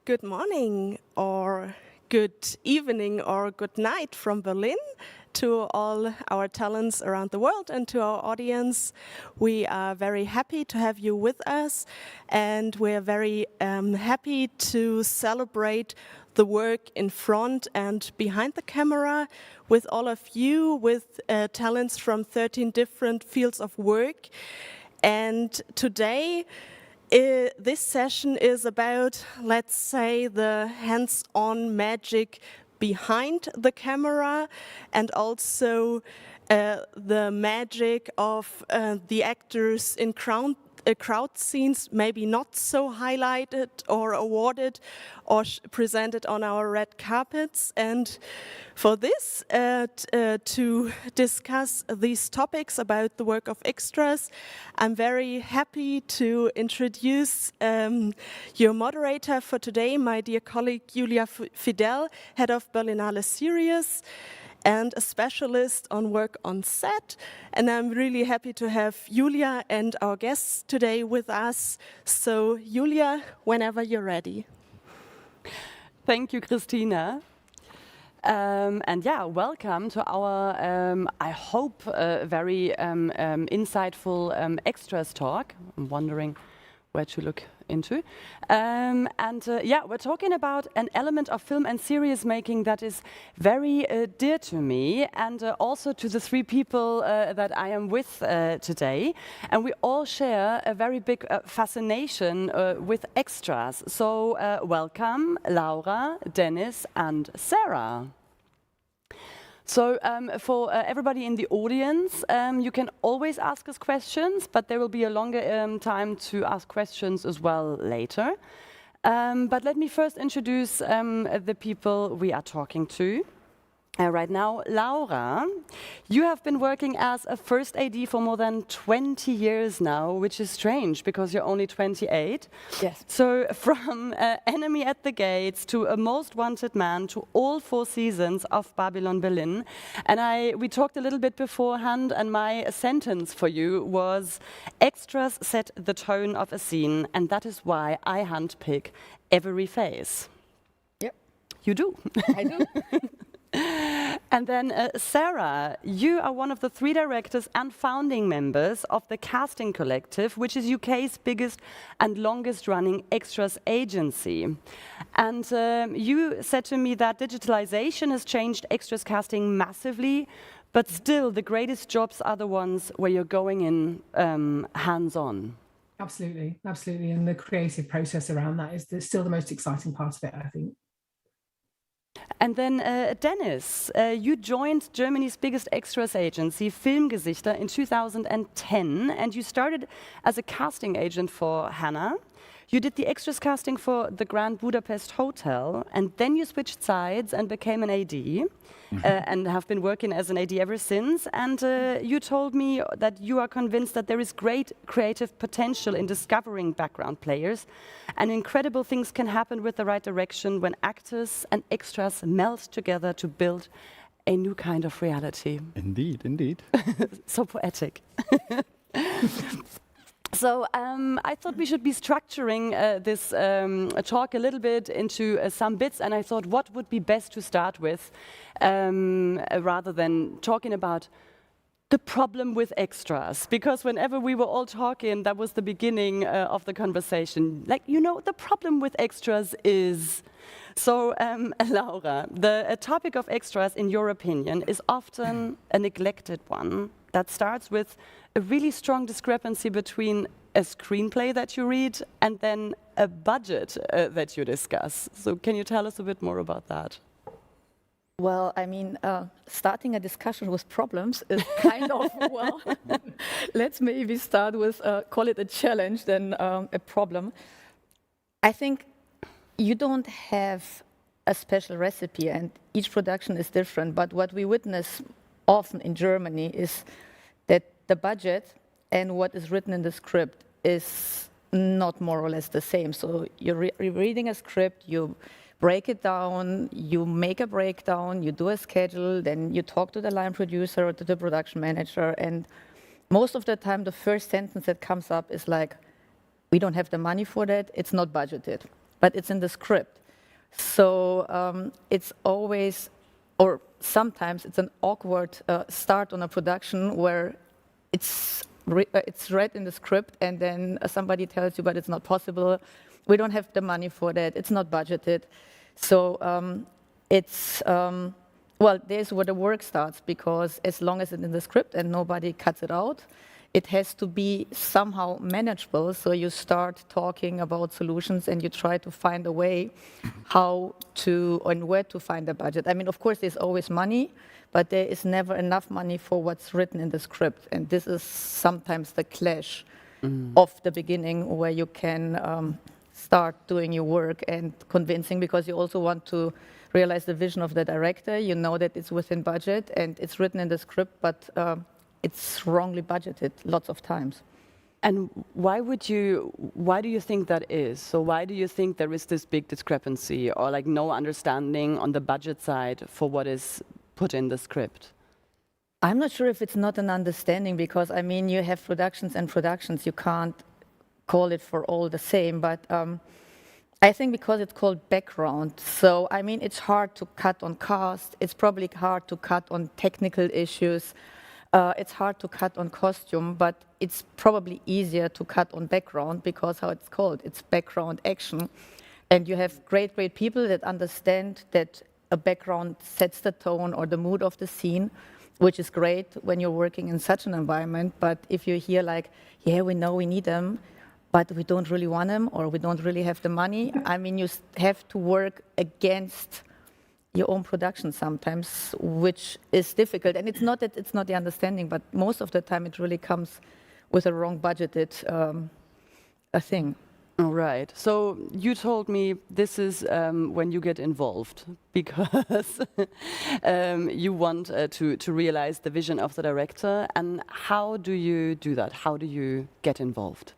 Good morning, or good evening, or good night from Berlin to all our talents around the world and to our audience. We are very happy to have you with us, and we're very happy to celebrate the work in front and behind the camera with all of you, with talents from 13 different fields of work. And today, this session is about, let's say, the hands-on magic behind the camera, and also the magic of the actors in crowd scenes, maybe not so highlighted or awarded or presented on our red carpets. And for this, to discuss these topics about the work of extras, I'm very happy to introduce your moderator for today, my dear colleague Julia Fidel, head of Berlinale Series, and a specialist on work on set. And I'm really happy to have Julia and our guests today with us. So Julia, whenever you're ready. Thank you, Christina. And yeah, welcome to our, I hope, very insightful extras talk. I'm wondering where to look into. Yeah, we're talking about an element of film and series making that is very dear to me, and also to the three people that I am with today. And we all share a very big fascination with extras. So welcome, Laura, Dennis, and Sarah. So for everybody in the audience, you can always ask us questions, but there will be a longer time to ask questions as well later. But let me first introduce the people we are talking to. Right now, Laura, you have been working as a first AD for more than 20 years now, which is strange because you're only 28. Yes. So from Enemy at the Gates to A Most Wanted Man to all 4 seasons of Babylon Berlin. And we talked a little bit beforehand, and my sentence for you was, extras set the tone of a scene, and that is why I handpick every face. Yep. You do. I do. And then Sarah, you are one of the 3 directors and founding members of the Casting Collective, which is UK's biggest and longest running extras agency. And you said to me that digitalization has changed extras casting massively, but still the greatest jobs are the ones where you're going in hands-on. Absolutely, absolutely. And the creative process around that is still the most exciting part of it, I think. And then Dennis, you joined Germany's biggest extras agency, Filmgesichter, in 2010, and you started as a casting agent for Hannah. You did the extras casting for the Grand Budapest Hotel, and then you switched sides and became an AD, and have been working as an AD ever since. And you told me that you are convinced that there is great creative potential in discovering background players, and incredible things can happen with the right direction when actors and extras meld together to build a new kind of reality. Indeed, indeed. So poetic. So I thought we should be structuring this talk a little bit into some bits, and I thought what would be best to start with, rather than talking about the problem with extras, because whenever we were all talking, that was the beginning of the conversation. Like, you know, the problem with extras is... So, Laura, the topic of extras, in your opinion, is often a neglected one that starts with a really strong discrepancy between a screenplay that you read and then a budget that you discuss. So can you tell us a bit more about that? Well, I mean, starting a discussion with problems is kind of, well, let's maybe start with, call it a challenge than a problem. I think you don't have a special recipe, and each production is different, but what we witness often in Germany is that the budget and what is written in the script is not more or less the same. So you're reading a script, you break it down, you make a breakdown, you do a schedule, then you talk to the line producer or to the production manager, and most of the time the first sentence that comes up is like, we don't have the money for that, it's not budgeted, but it's in the script. So it's always, or sometimes it's an awkward start on a production where it's read in the script and then somebody tells you, but it's not possible, we don't have the money for that, it's not budgeted. So well, there's where the work starts, because as long as it's in the script and nobody cuts it out, it has to be somehow manageable. So you start talking about solutions and you try to find a way how to and where to find the budget. I mean, of course, there's always money, but there is never enough money for what's written in the script. And this is sometimes the clash of the beginning, where you can start doing your work and convincing, because you also want to realize the vision of the director. You know that it's within budget and it's written in the script, but it's wrongly budgeted lots of times. And why do you think that is? So why do you think there is this big discrepancy, or like no understanding on the budget side for what is put in the script? I'm not sure if it's not an understanding, because I mean, you have productions and productions, you can't call it for all the same, but I think because it's called background, so I mean, it's hard to cut on cast, it's probably hard to cut on technical issues, it's hard to cut on costume, but it's probably easier to cut on background, because how it's called, it's background action. And you have great people that understand that a background sets the tone or the mood of the scene, which is great when you're working in such an environment. But if you hear like, yeah, we know we need them, but we don't really want them, or we don't really have the money, I mean, you have to work against your own production sometimes, which is difficult. And it's not that it's not the understanding, but most of the time it really comes with a wrong budgeted a thing. All right. So you told me this is when you get involved, because you want to realize the vision of the director. And how do you do that? How do you get involved?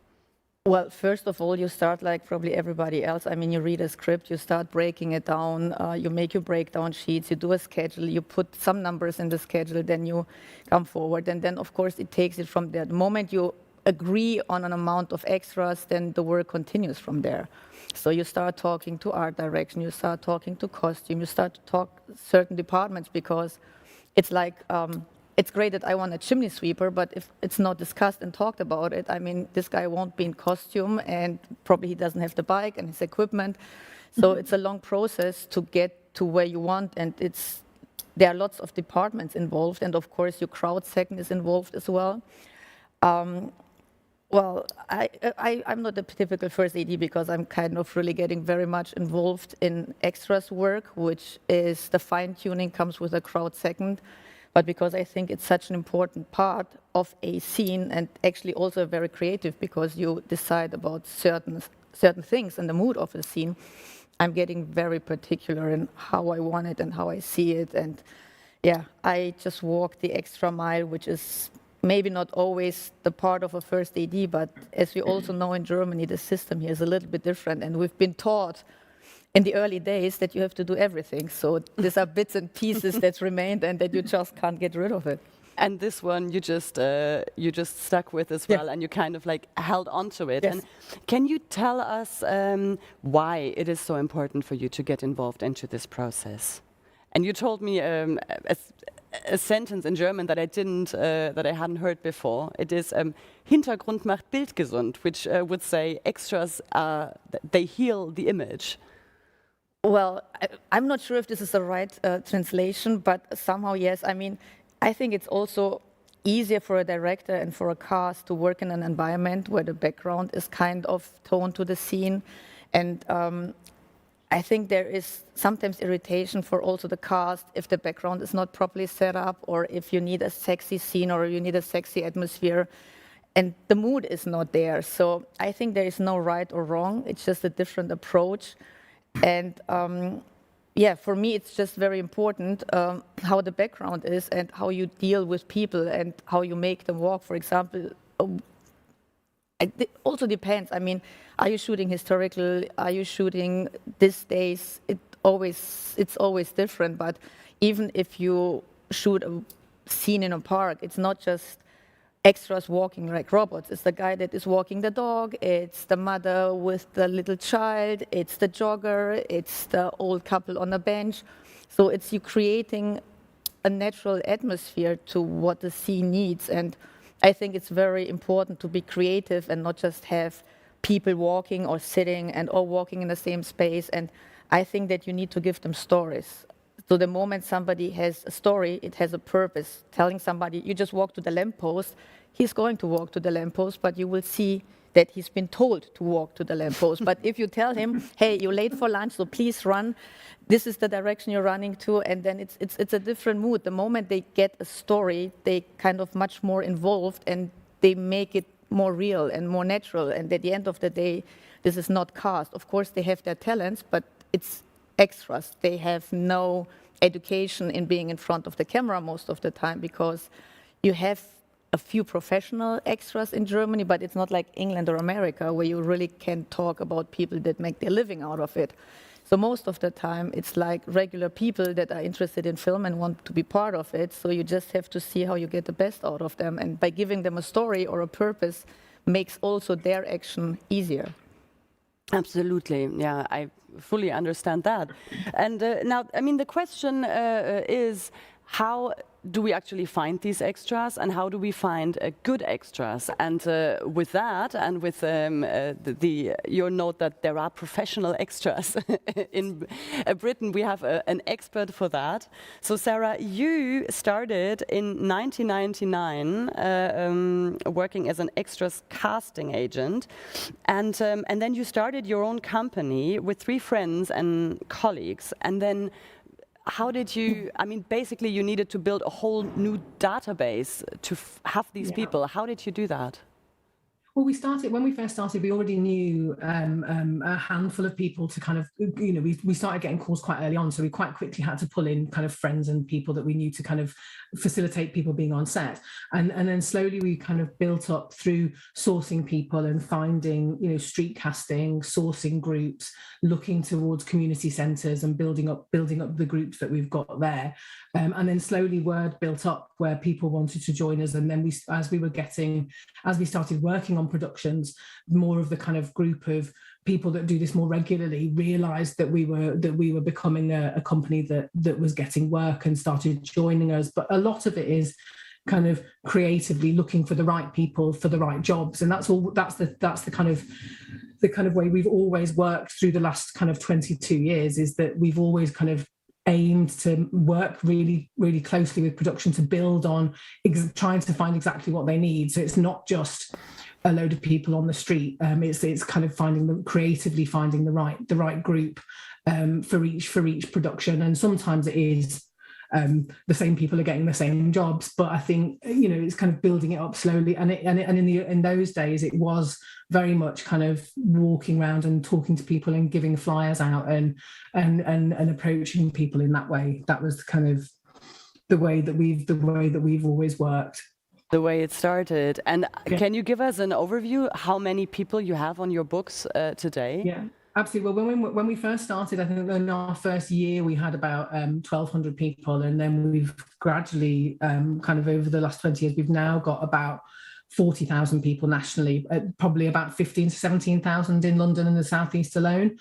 Well, first of all, you start like probably everybody else. I mean, you read a script, you start breaking it down, you make your breakdown sheets, you do a schedule, you put some numbers in the schedule, then you come forward. And then, of course, it takes it from there. The moment you agree on an amount of extras, then the work continues from there. So you start talking to art direction, you start talking to costume, you start to talk certain departments, because it's like, it's great that I want a chimney sweeper, but if it's not discussed and talked about it, I mean, this guy won't be in costume, and probably he doesn't have the bike and his equipment. So it's a long process to get to where you want, and there are lots of departments involved, and of course your crowd second is involved as well. Well, I'm not a typical first AD, because I'm kind of really getting very much involved in extras work, which is the fine-tuning comes with a crowd second. But because I think it's such an important part of a scene, and actually also very creative, because you decide about certain things and the mood of the scene, I'm getting very particular in how I want it and how I see it. And yeah, I just walk the extra mile, which is maybe not always the part of a first AD, but as we also know in Germany, the system here is a little bit different, and we've been taught in the early days that you have to do everything. So these are bits and pieces that remained, and that you just can't get rid of it. And this one you just stuck with as well, and you kind of like held on to it. Yes. And can you tell us why it is so important for you to get involved into this process? And you told me a sentence in German that I hadn't heard before. It is Hintergrund macht Bild gesund, which would say extras they heal the image. Well, I'm not sure if this is the right translation, but somehow yes. I mean, I think it's also easier for a director and for a cast to work in an environment where the background is kind of toned to the scene, and I think there is sometimes irritation for also the cast if the background is not properly set up, or if you need a sexy scene or you need a sexy atmosphere and the mood is not there. So I think there is no right or wrong. It's just a different approach. And yeah, for me, it's just very important how the background is and how you deal with people and how you make them walk. For example, it also depends. I mean, are you shooting historical? Are you shooting these days? It's always different. But even if you shoot a scene in a park, it's not just extras walking like robots. It's the guy that is walking the dog. It's the mother with the little child. It's the jogger. It's the old couple on the bench. So it's you creating a natural atmosphere to what the scene needs. And I think it's very important to be creative and not just have people walking or sitting and all walking in the same space. And I think that you need to give them stories. So the moment somebody has a story, it has a purpose. Telling somebody, you just walk to the lamppost, he's going to walk to the lamppost, but you will see that he's been told to walk to the lamppost. But if you tell him, hey, you're late for lunch, so please run, this is the direction you're running to, and then it's a different mood. The moment they get a story, they kind of much more involved, and they make it more real and more natural. And at the end of the day, this is not cast. Of course, they have their talents, but it's extras. They have no education in being in front of the camera most of the time, because you have a few professional extras in Germany, but it's not like England or America where you really can talk about people that make their living out of it. So most of the time, it's like regular people that are interested in film and want to be part of it. So you just have to see how you get the best out of them. And by giving them a story or a purpose makes also their action easier. Absolutely, yeah, I fully understand that. And now, I mean, the question is, how do we actually find these extras, and how do we find good extras? And with that, and with your note that there are professional extras in Britain, we have an expert for that. So Sarah, you started in 1999 working as an extras casting agent, and then you started your own company with 3 friends and colleagues, and then how did you, I mean, basically you needed to build a whole new database to have these people. How did you do that? Well, when we first started, we already knew a handful of people to kind of, you know, we started getting calls quite early on. So we quite quickly had to pull in kind of friends and people that we knew to kind of facilitate people being on set. And then slowly we kind of built up through sourcing people and finding, you know, street casting, sourcing groups, looking towards community centres and building up the groups that we've got there. And then slowly word built up where people wanted to join us. And then as we started working on productions, more of the kind of group of people that do this more regularly realized that we were becoming a company that was getting work and started joining us. But a lot of it is kind of creatively looking for the right people for the right jobs, and that's the kind of way we've always worked through the last kind of 22 years, is that we've always kind of aimed to work really, really closely with production to build on trying to find exactly what they need. So it's not just a load of people on the street. It's kind of creatively finding the right group for each production. And sometimes it is the same people are getting the same jobs, but I think, you know, it's kind of building it up slowly. And in those days, it was very much kind of walking around and talking to people and giving flyers out and approaching people in that way. That was kind of the way that we've always worked. The way it started. And can you give us an overview how many people you have on your books today? Yeah. Absolutely. Well, when we first started, I think in our first year we had about 1,200 people, and then we've gradually, kind of over the last 20 years, we've now got about 40,000 people nationally, probably about 15 to 17,000 in London and the southeast alone.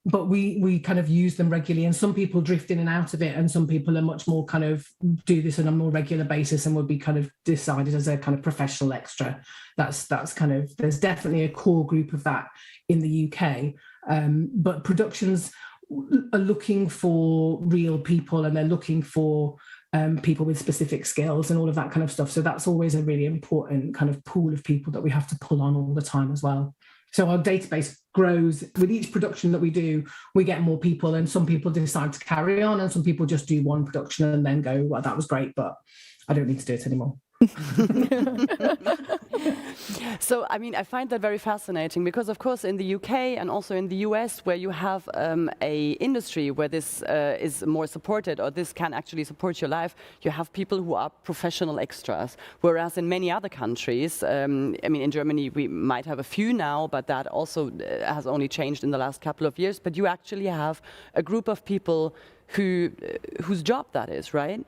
But we kind of use them regularly, and some people drift in and out of it, and some people are much more kind of do this on a more regular basis and would be kind of decided as a kind of professional extra. That's kind of, there's definitely a core group of that in the UK. But productions are looking for real people, and they're looking for people with specific skills and all of that kind of stuff. So that's always a really important kind of pool of people that we have to pull on all the time as well. So our database grows with each production that we do. We get more people, and some people decide to carry on, and some people just do one production and then go, well, that was great, but I don't need to do it anymore. So, I mean, I find that very fascinating because, of course, in the UK and also in the US, where you have a industry where this is more supported, or this can actually support your life, you have people who are professional extras. Whereas in many other countries, I mean, in Germany we might have a few now, but that also has only changed in the last couple of years. But you actually have a group of people whose job that is, right?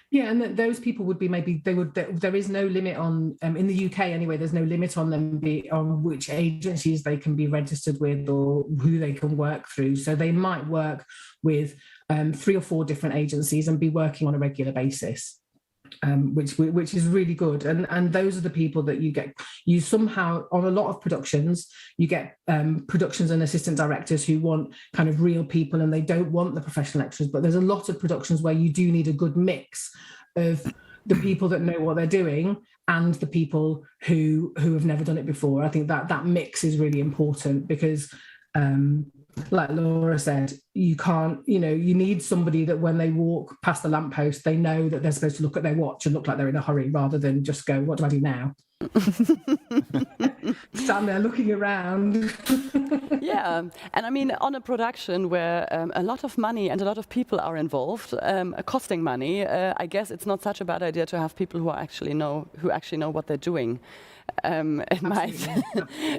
Yeah, and those people would be there is no limit on, in the UK anyway, there's no limit on them on which agencies they can be registered with or who they can work through. So they might work with 3 or 4 different agencies and be working on a regular basis, which is really good. And those are the people that you somehow, on a lot of productions, you get productions and assistant directors who want kind of real people and they don't want the professional extras. But there's a lot of productions where you do need a good mix of the people that know what they're doing and the people who have never done it before. I think that mix is really important because like Laura said, you can't, you need somebody that when they walk past the lamppost, they know that they're supposed to look at their watch and look like they're in a hurry rather than just go, what do I do now? Stand there looking around. Yeah, and I mean, on a production where a lot of money and a lot of people are involved, costing money, I guess it's not such a bad idea to have people who actually know what they're doing. It might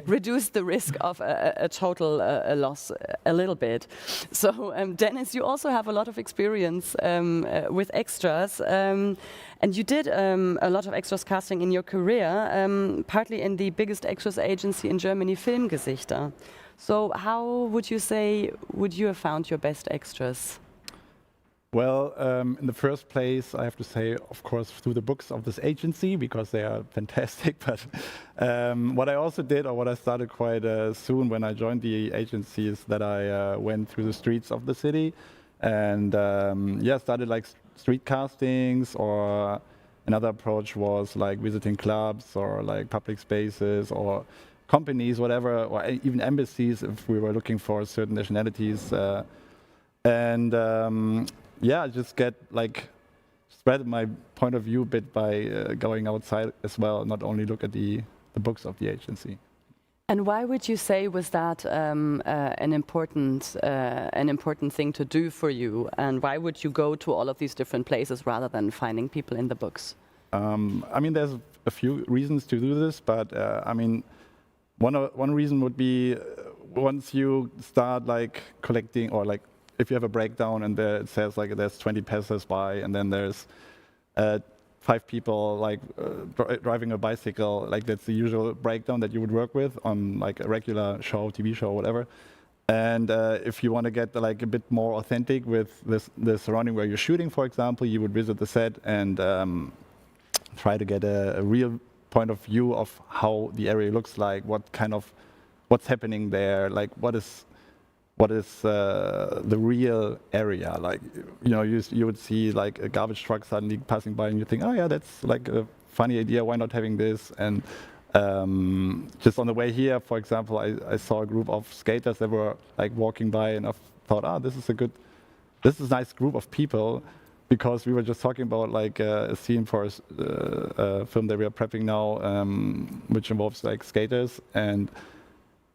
reduce the risk of a total loss a little bit. So, Dennis, you also have a lot of experience with extras, and you did a lot of extras casting in your career, partly in the biggest extras agency in Germany, Filmgesichter. So, how would you say would you have found your best extras? Well, in the first place, I have to say, of course, through the books of this agency, because they are fantastic. But what I also did, or what I started quite soon when I joined the agency, is that I went through the streets of the city and started like street castings, or another approach was like visiting clubs or like public spaces or companies, whatever, or even embassies if we were looking for certain nationalities. I just spread my point of view a bit by going outside as well, not only look at the books of the agency. And why would you say was that an important thing to do for you? And why would you go to all of these different places rather than finding people in the books? I mean, there's a few reasons to do this, but I mean, one reason would be once you start like collecting, or like if you have a breakdown and there it says like there's 20 passers-by and then there's 5 people like driving a bicycle, like that's the usual breakdown that you would work with on like a regular show, TV show, whatever. And if you want to get like a bit more authentic with the surrounding where you're shooting, for example, you would visit the set and try to get a real point of view of how the area looks like, what's happening there, like what is the real area. Like, you would see like a garbage truck suddenly passing by and you think, oh yeah, that's like a funny idea, why not having this? And just on the way here, for example, I saw a group of skaters that were like walking by and I thought, this is a nice group of people, because we were just talking about like a scene for a film that we are prepping now, which involves like skaters. And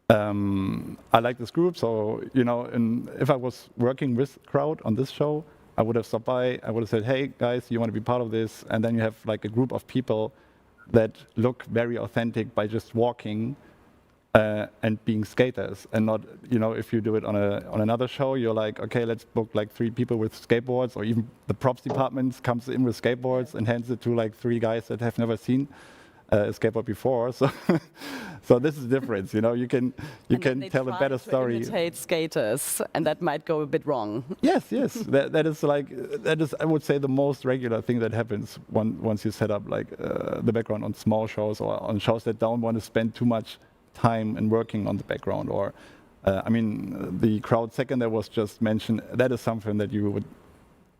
I like this group, so and if I was working with crowd on this show, I would have stopped by. I would have said, "Hey guys, you want to be part of this?" And then you have like a group of people that look very authentic by just walking and being skaters, and not if you do it on another show, you're like, okay, let's book like 3 people with skateboards, or even the props department comes in with skateboards and hands it to like 3 guys that have never seen a skateboard before. So this is the difference, you can tell a better story. Imitate skaters, and that might go a bit wrong. Yes. that is I would say the most regular thing that happens once you set up like the background on small shows or on shows that don't want to spend too much time in working on the background. Or I mean, the crowd second that was just mentioned, that is something that you would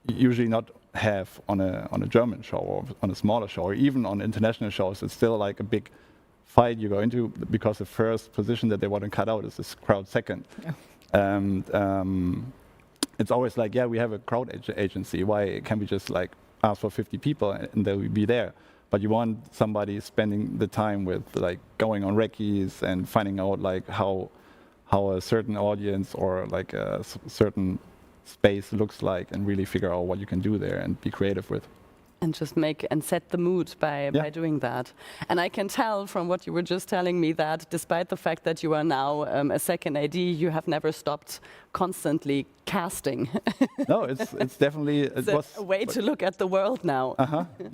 usually not have on a German show or on a smaller show, or even on international shows. It's still like a big fight you go into, because the first position that they want to cut out is this crowd second. Yeah. And it's always like, yeah, we have a crowd agency. Why can't we just like ask for 50 people and they will be there? But you want somebody spending the time with like going on recce's and finding out like how a certain audience or like a certain space looks like, and really figure out what you can do there and be creative with. And just make and set the mood by doing that. And I can tell from what you were just telling me that despite the fact that you are now a second AD, you have never stopped constantly casting. No, it's definitely it's a way to look at the world now.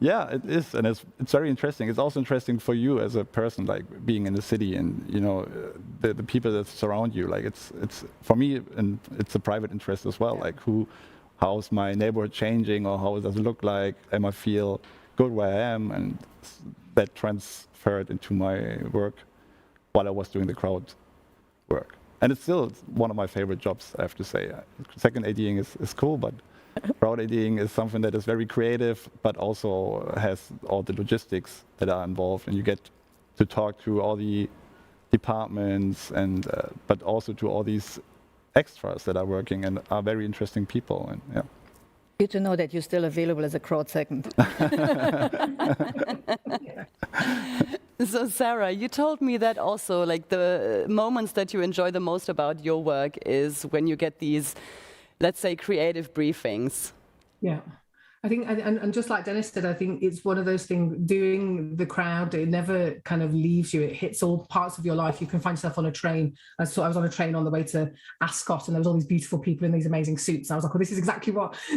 Yeah, it is, and it's very interesting. It's also interesting for you as a person, like being in the city, and you know the people that surround you. Like it's for me, and it's a private interest as well. Like how's my neighborhood changing, or how does it look like? Am I feel good where I am? And that transferred into my work while I was doing the crowd work. And it's still one of my favorite jobs, I have to say. Second ADing is cool, but crowd ADing is something that is very creative, but also has all the logistics that are involved. And you get to talk to all the departments, and but also to all these extras that are working and are very interesting people. And yeah. Good to know that you're still available as a crowd second. So Sarah, you told me that also, like the moments that you enjoy the most about your work is when you get these, let's say, creative briefings. Yeah. I think, and just like Dennis said, I think it's one of those things, doing the crowd, it never kind of leaves you. It hits all parts of your life. You can find yourself on a train. I was on a train on the way to Ascot, and there was all these beautiful people in these amazing suits. And I was like, well,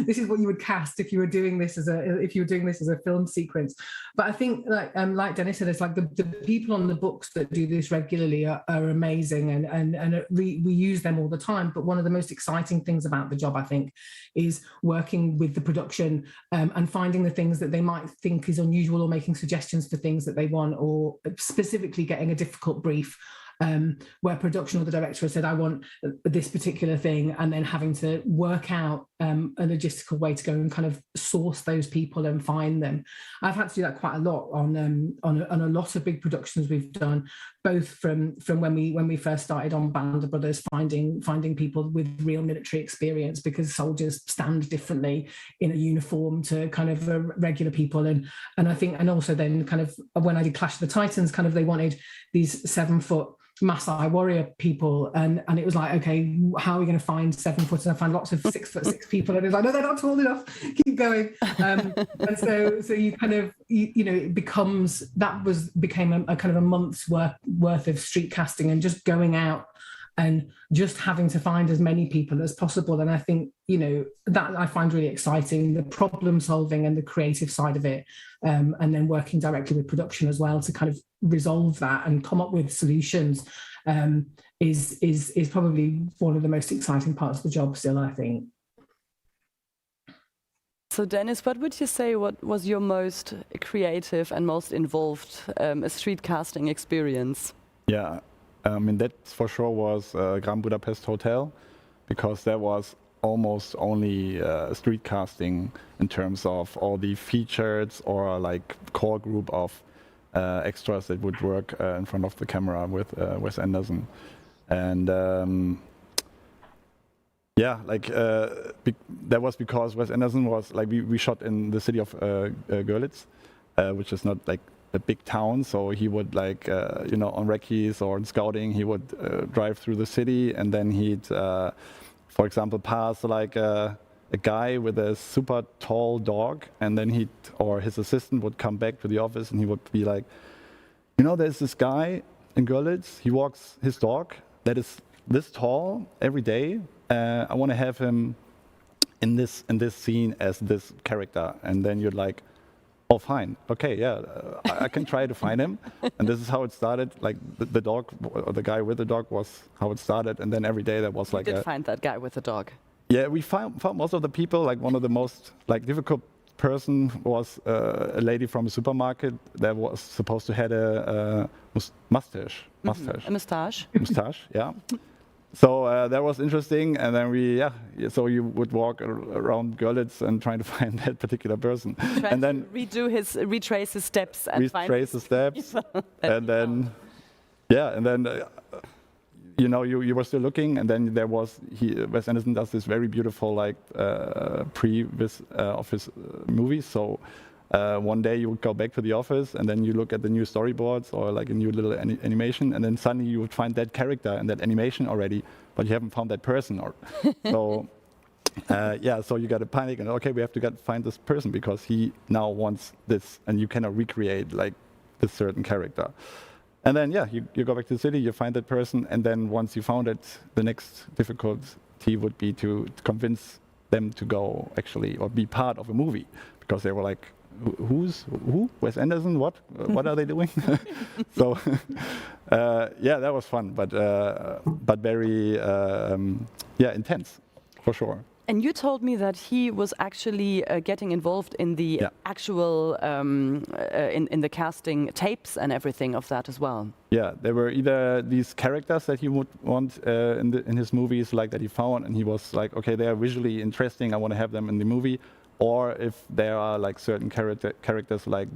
this is what you would cast if you were doing this as a film sequence. But I think like Dennis said, it's like the people on the books that do this regularly are amazing, and we use them all the time. But one of the most exciting things about the job, I think, is working with the production and finding the things that they might think is unusual, or making suggestions for things that they want, or specifically getting a difficult brief where production or the director has said, I want this particular thing, and then having to work out a logistical way to go and kind of source those people and find them. I've had to do that quite a lot on a lot of big productions we've done, both from when we first started on Band of Brothers, finding people with real military experience, because soldiers stand differently in a uniform to kind of regular people, and I think, and also then kind of when I did Clash of the Titans, kind of they wanted these 7-foot Maasai warrior people, and it was like, okay, how are we going to find 7 foot? And I found lots of 6'6" people, and it was like, no, they're not tall enough, keep going. And so you kind of you know, it became a kind of a month's worth of street casting, and just going out and just having to find as many people as possible. And I think, you know, that I find really exciting, the problem solving and the creative side of it, and then working directly with production as well to kind of resolve that and come up with solutions, is probably one of the most exciting parts of the job still, I think. So Dennis, what would you say what was your most creative and most involved street casting experience? Yeah. I mean, that for sure was Grand Budapest Hotel, because there was almost only street casting in terms of all the features or like core group of extras that would work in front of the camera with Wes Anderson. And yeah, like that was because Wes Anderson was like, we shot in the city of Görlitz, which is not like a big town, so he would like you know, on recce's or in scouting, he would drive through the city, and then he'd for example pass like a guy with a super tall dog, and then his assistant would come back to the office, and he would be like, you know, there's this guy in Görlitz, he walks his dog that is this tall every day, I want to have him in this scene as this character. And then you're like, oh, fine. Okay, yeah, I can try to find him. And this is how it started. Like the dog, or the guy with the dog was how it started. And then every day there was like you did find that guy with the dog. Yeah, we found most of the people. Like one of the most like difficult person was a lady from a supermarket that was supposed to have a mustache. A mustache. Mustache, yeah. So that was interesting, and then so you would walk around Görlitz and trying to find that particular person, and then retrace his steps and retrace the steps, and then you were still looking, and then there was Wes Anderson does this very beautiful like of his movies. So one day you would go back to the office, and then you look at the new storyboards or like a new little animation, and then suddenly you would find that character and that animation already, but you haven't found that person. So so you got to panic and okay, we have to find this person because he now wants this, and you cannot recreate like this certain character. And then you go back to the city, you find that person, and then once you found it, the next difficulty would be to convince them to go actually or be part of a movie, because they were like, who? Wes Anderson? What are they doing? So that was fun, but very intense for sure. And you told me that he was actually getting involved in the actual in the casting tapes and everything of that as well. Yeah, there were either these characters that he would want in his movies, like that he found, and he was like, okay, they are visually interesting, I want to have them in the movie. Or if there are like certain characters, like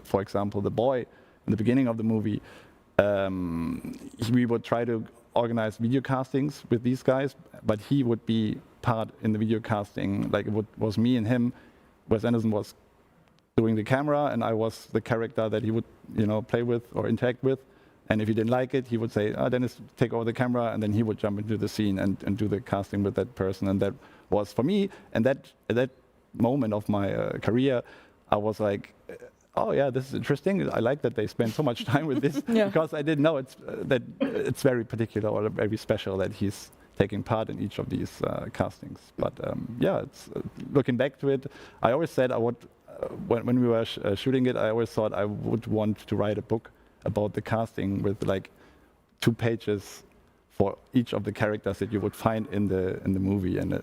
for example, the boy in the beginning of the movie, we would try to organize video castings with these guys, but he would be part in the video casting, like was me and him. Wes Anderson was doing the camera, and I was the character that he would, play with or interact with. And if he didn't like it, he would say, Dennis, take over the camera, and then he would jump into the scene and do the casting with that person. And that was for me. And at that moment of my career, I was like, oh yeah, this is interesting. I like that they spend so much time with this because I didn't know that it's very particular or very special that he's taking part in each of these castings. But it's looking back to it, I always said I would, when we were shooting it, I always thought I would want to write a book about the casting with like 2 pages for each of the characters that you would find in the movie. And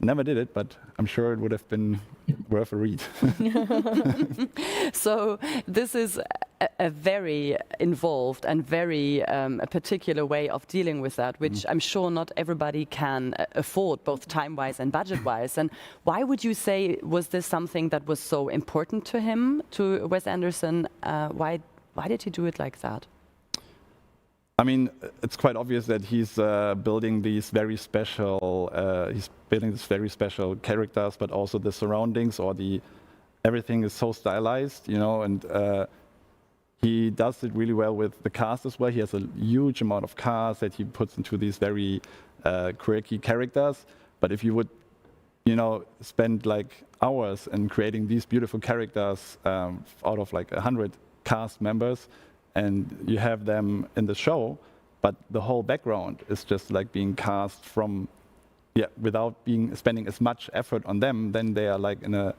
never did it, but I'm sure it would have been worth a read. So this is a very involved and very a particular way of dealing with that, which I'm sure not everybody can afford, both time-wise and budget-wise. And why would you say was this something that was so important to him, to Wes Anderson? Why did he do it like that? I mean, it's quite obvious that he's building these very special. He's building these very special characters, but also the surroundings or everything is so stylized, and he does it really well with the cast as well. He has a huge amount of cast that he puts into these very quirky characters. But if you would, spend like hours in creating these beautiful characters out of like 100 cast members, and you have them in the show, but the whole background is just like being cast from, without spending as much effort on them, then they are like in a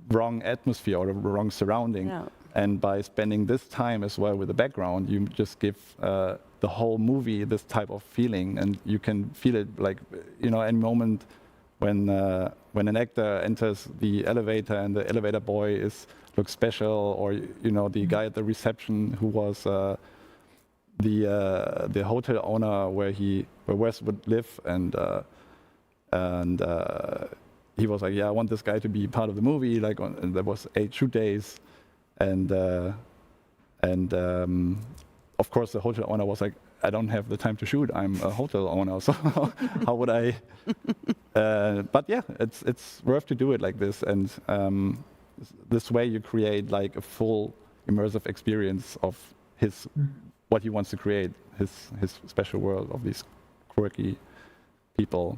wrong atmosphere or a wrong surrounding. Yeah. And by spending this time as well with the background, you just give the whole movie this type of feeling, and you can feel it like, any moment when an actor enters the elevator and the elevator boy looks special, or the guy at the reception who was the hotel owner where Wes would live, and he was like, I want this guy to be part of the movie. Like there was 8 shoot days, and of course the hotel owner was like, I don't have the time to shoot. I'm a hotel owner, so how would I? But it's worth to do it like this, and this way you create like a full immersive experience of what he wants to create, his special world of these quirky people.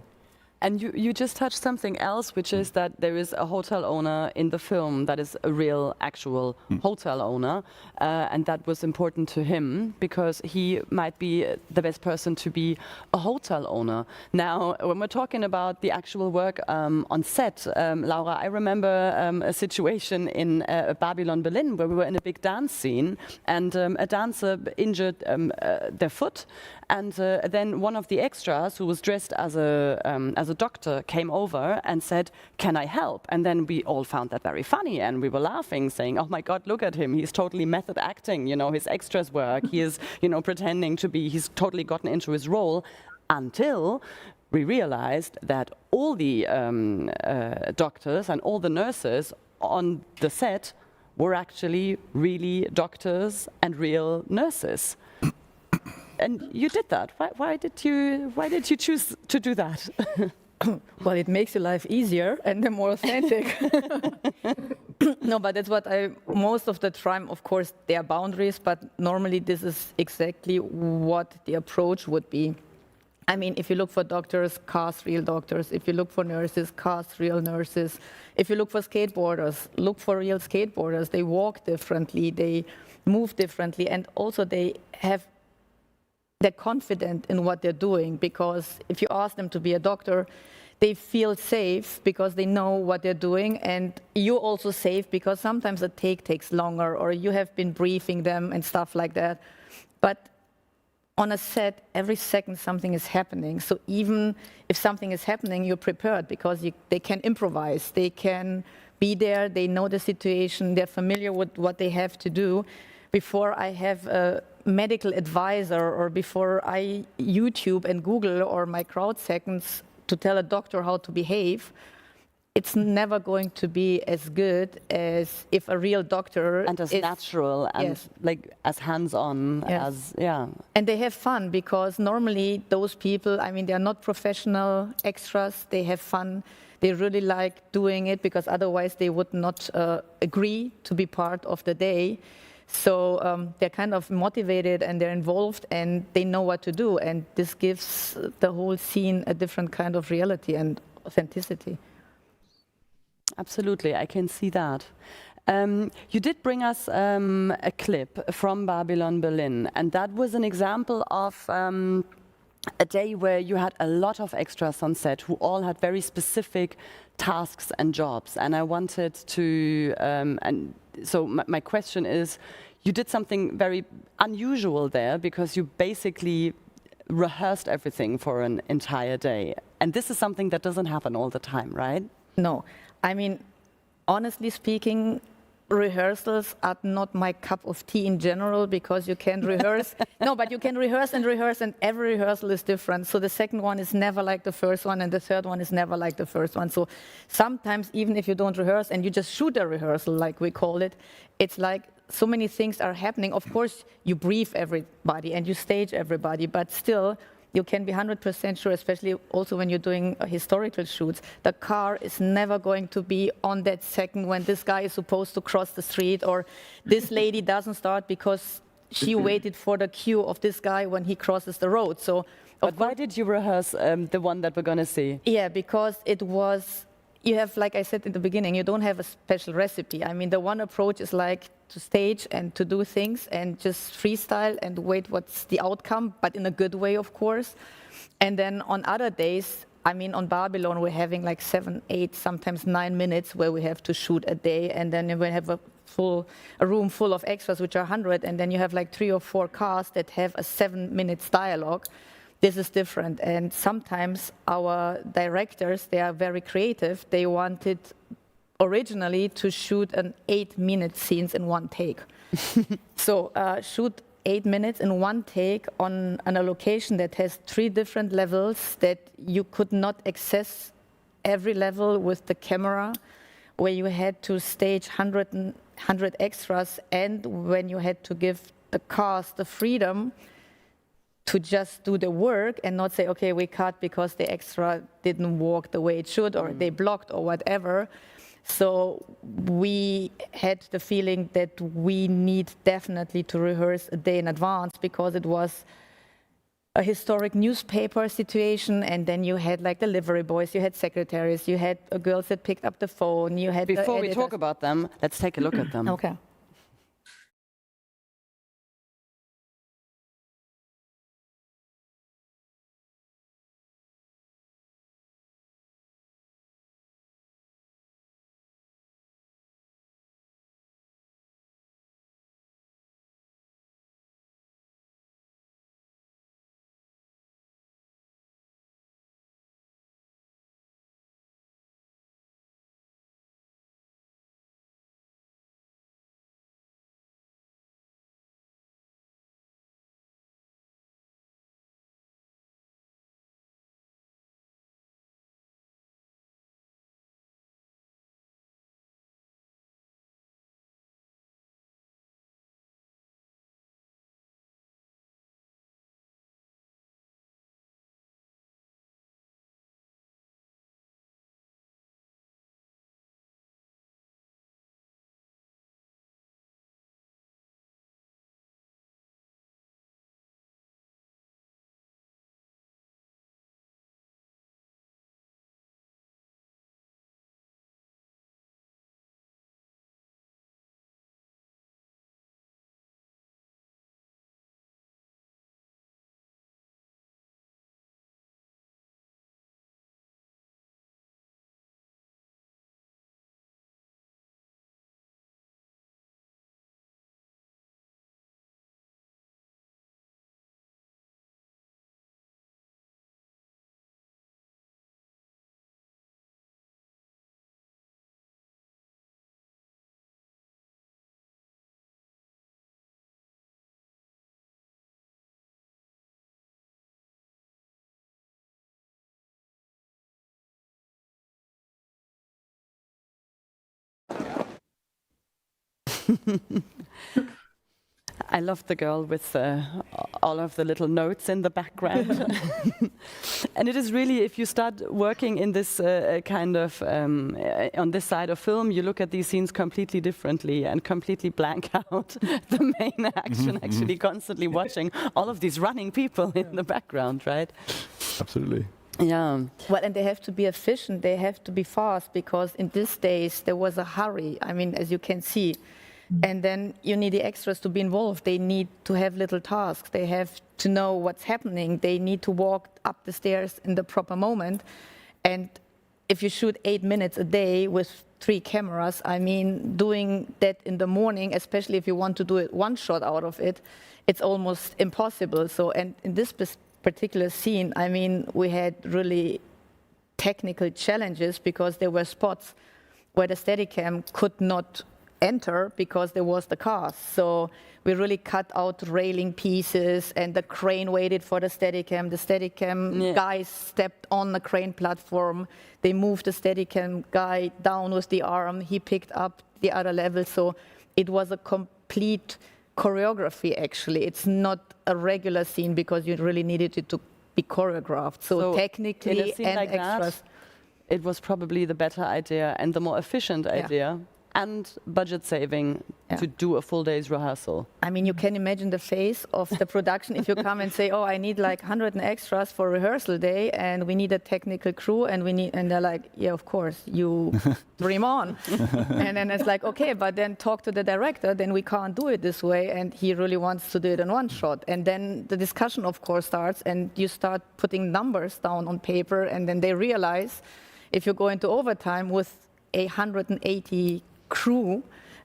And you just touched something else, which is that there is a hotel owner in the film that is a real, actual hotel owner. And that was important to him because he might be the best person to be a hotel owner. Now, when we're talking about the actual work on set, Laura, I remember a situation in Babylon, Berlin, where we were in a big dance scene, and a dancer injured their foot. And then one of the extras, who was dressed as a was a doctor, came over and said, "Can I help?" And then we all found that very funny, and we were laughing, saying, "Oh my God, look at him! He's totally method acting. You know, his extras work. He is, you know, pretending to be. He's totally gotten into his role." Until we realized that all the doctors and all the nurses on the set were actually really doctors and real nurses. And you did that. Why did you choose to do that? Well, it makes your life easier and more authentic. No, but that's what most of the time, of course, there are boundaries, but normally this is exactly what the approach would be. I mean, if you look for doctors, cast real doctors. If you look for nurses, cast real nurses. If you look for skateboarders, look for real skateboarders. They walk differently, they move differently, and also they're confident in what they're doing, because if you ask them to be a doctor, they feel safe because they know what they're doing, and you're also safe because sometimes a take takes longer, or you have been briefing them and stuff like that. But on a set, every second something is happening. So even if something is happening, you're prepared because they can improvise. They can be there, they know the situation, they're familiar with what they have to do. Before I have a medical advisor, or before I YouTube and Google or my crowd seconds to tell a doctor how to behave, it's never going to be as good as if a real doctor and as natural and yes. like as hands-on Yes. as yeah. And they have fun, because normally those people, I mean, they're not professional extras. They have fun. They really like doing it, because otherwise they would not agree to be part of the day. So they're kind of motivated and they're involved and they know what to do. And this gives the whole scene a different kind of reality and authenticity. Absolutely, I can see that. You did bring us a clip from Babylon Berlin, and that was an example of a day where you had a lot of extras on set who all had very specific tasks and jobs. And I wanted to, and so my question is, you did something very unusual there, because you basically rehearsed everything for an entire day. And this is something that doesn't happen all the time, right? No. I mean, honestly speaking, rehearsals are not my cup of tea in general, because you can rehearse. No, but you can rehearse, and every rehearsal is different. So the second one is never like the first one, and the third one is never like the first one. So sometimes, even if you don't rehearse and you just shoot a rehearsal, like we call it, it's like so many things are happening. Of course, you brief everybody and you stage everybody, but still, you can be 100% sure, especially also when you're doing historical shoots, the car is never going to be on that second when this guy is supposed to cross the street, or this lady doesn't start because she waited for the cue of this guy when he crosses the road. So, but why did you rehearse the one that we're going to see? Yeah, because it was, you have, like I said in the beginning, you don't have a special recipe. I mean, the one approach is like to stage and to do things and just freestyle and wait what's the outcome, but in a good way, of course. And then on other days, I mean, on Babylon, we're having like 7, 8, sometimes 9 minutes where we have to shoot a day, and then we have a room full of extras, which are 100, and then you have like 3 or 4 cars that have a 7 minutes dialogue. This is different, and sometimes our directors, they are very creative. They wanted originally to shoot an 8-minute scenes in one take. So shoot 8 minutes in one take on a location that has 3 different levels, that you could not access every level with the camera, where you had to stage 100 extras, and when you had to give the cast the freedom to just do the work and not say, okay, we cut because the extra didn't walk the way it should, or they blocked or whatever. So we had the feeling that we need definitely to rehearse a day in advance, because it was a historic newspaper situation, and then you had like delivery boys, you had secretaries, you had girls that picked up the phone, you had Before we talk about them, let's take a look at them. Okay. I love the girl with all of the little notes in the background. And it is really, if you start working in this kind of, on this side of film, you look at these scenes completely differently and completely blank out the main action, actually constantly watching all of these running people in the background, right? Absolutely. Yeah. Well, and they have to be efficient, they have to be fast, because in these days there was a hurry, I mean, as you can see. And then you need the extras to be involved. They need to have little tasks. They have to know what's happening. They need to walk up the stairs in the proper moment. And if you shoot 8 minutes a day with 3 cameras, I mean, doing that in the morning, especially if you want to do it one shot out of it, it's almost impossible. So, and in this particular scene, I mean, we had really technical challenges because there were spots where the Steadicam could not enter because there was the cast. So we really cut out railing pieces, and the crane waited for the Steadicam. The Steadicam guys stepped on the crane platform. They moved the Steadicam guy down with the arm. He picked up the other level. So it was a complete choreography, actually. It's not a regular scene because you really needed it to be choreographed. So technically in a scene and like extras. That, it was probably the better idea and the more efficient idea. And budget saving to do a full day's rehearsal. I mean, you can imagine the face of the production if you come and say, oh, I need like 100 extras for rehearsal day, and we need a technical crew, and they're like, yeah, of course, you dream on. And then it's like, okay, but then talk to the director, then we can't do it this way, and he really wants to do it in one shot. And then the discussion, of course, starts, and you start putting numbers down on paper, and then they realize if you go into overtime with 180 crew,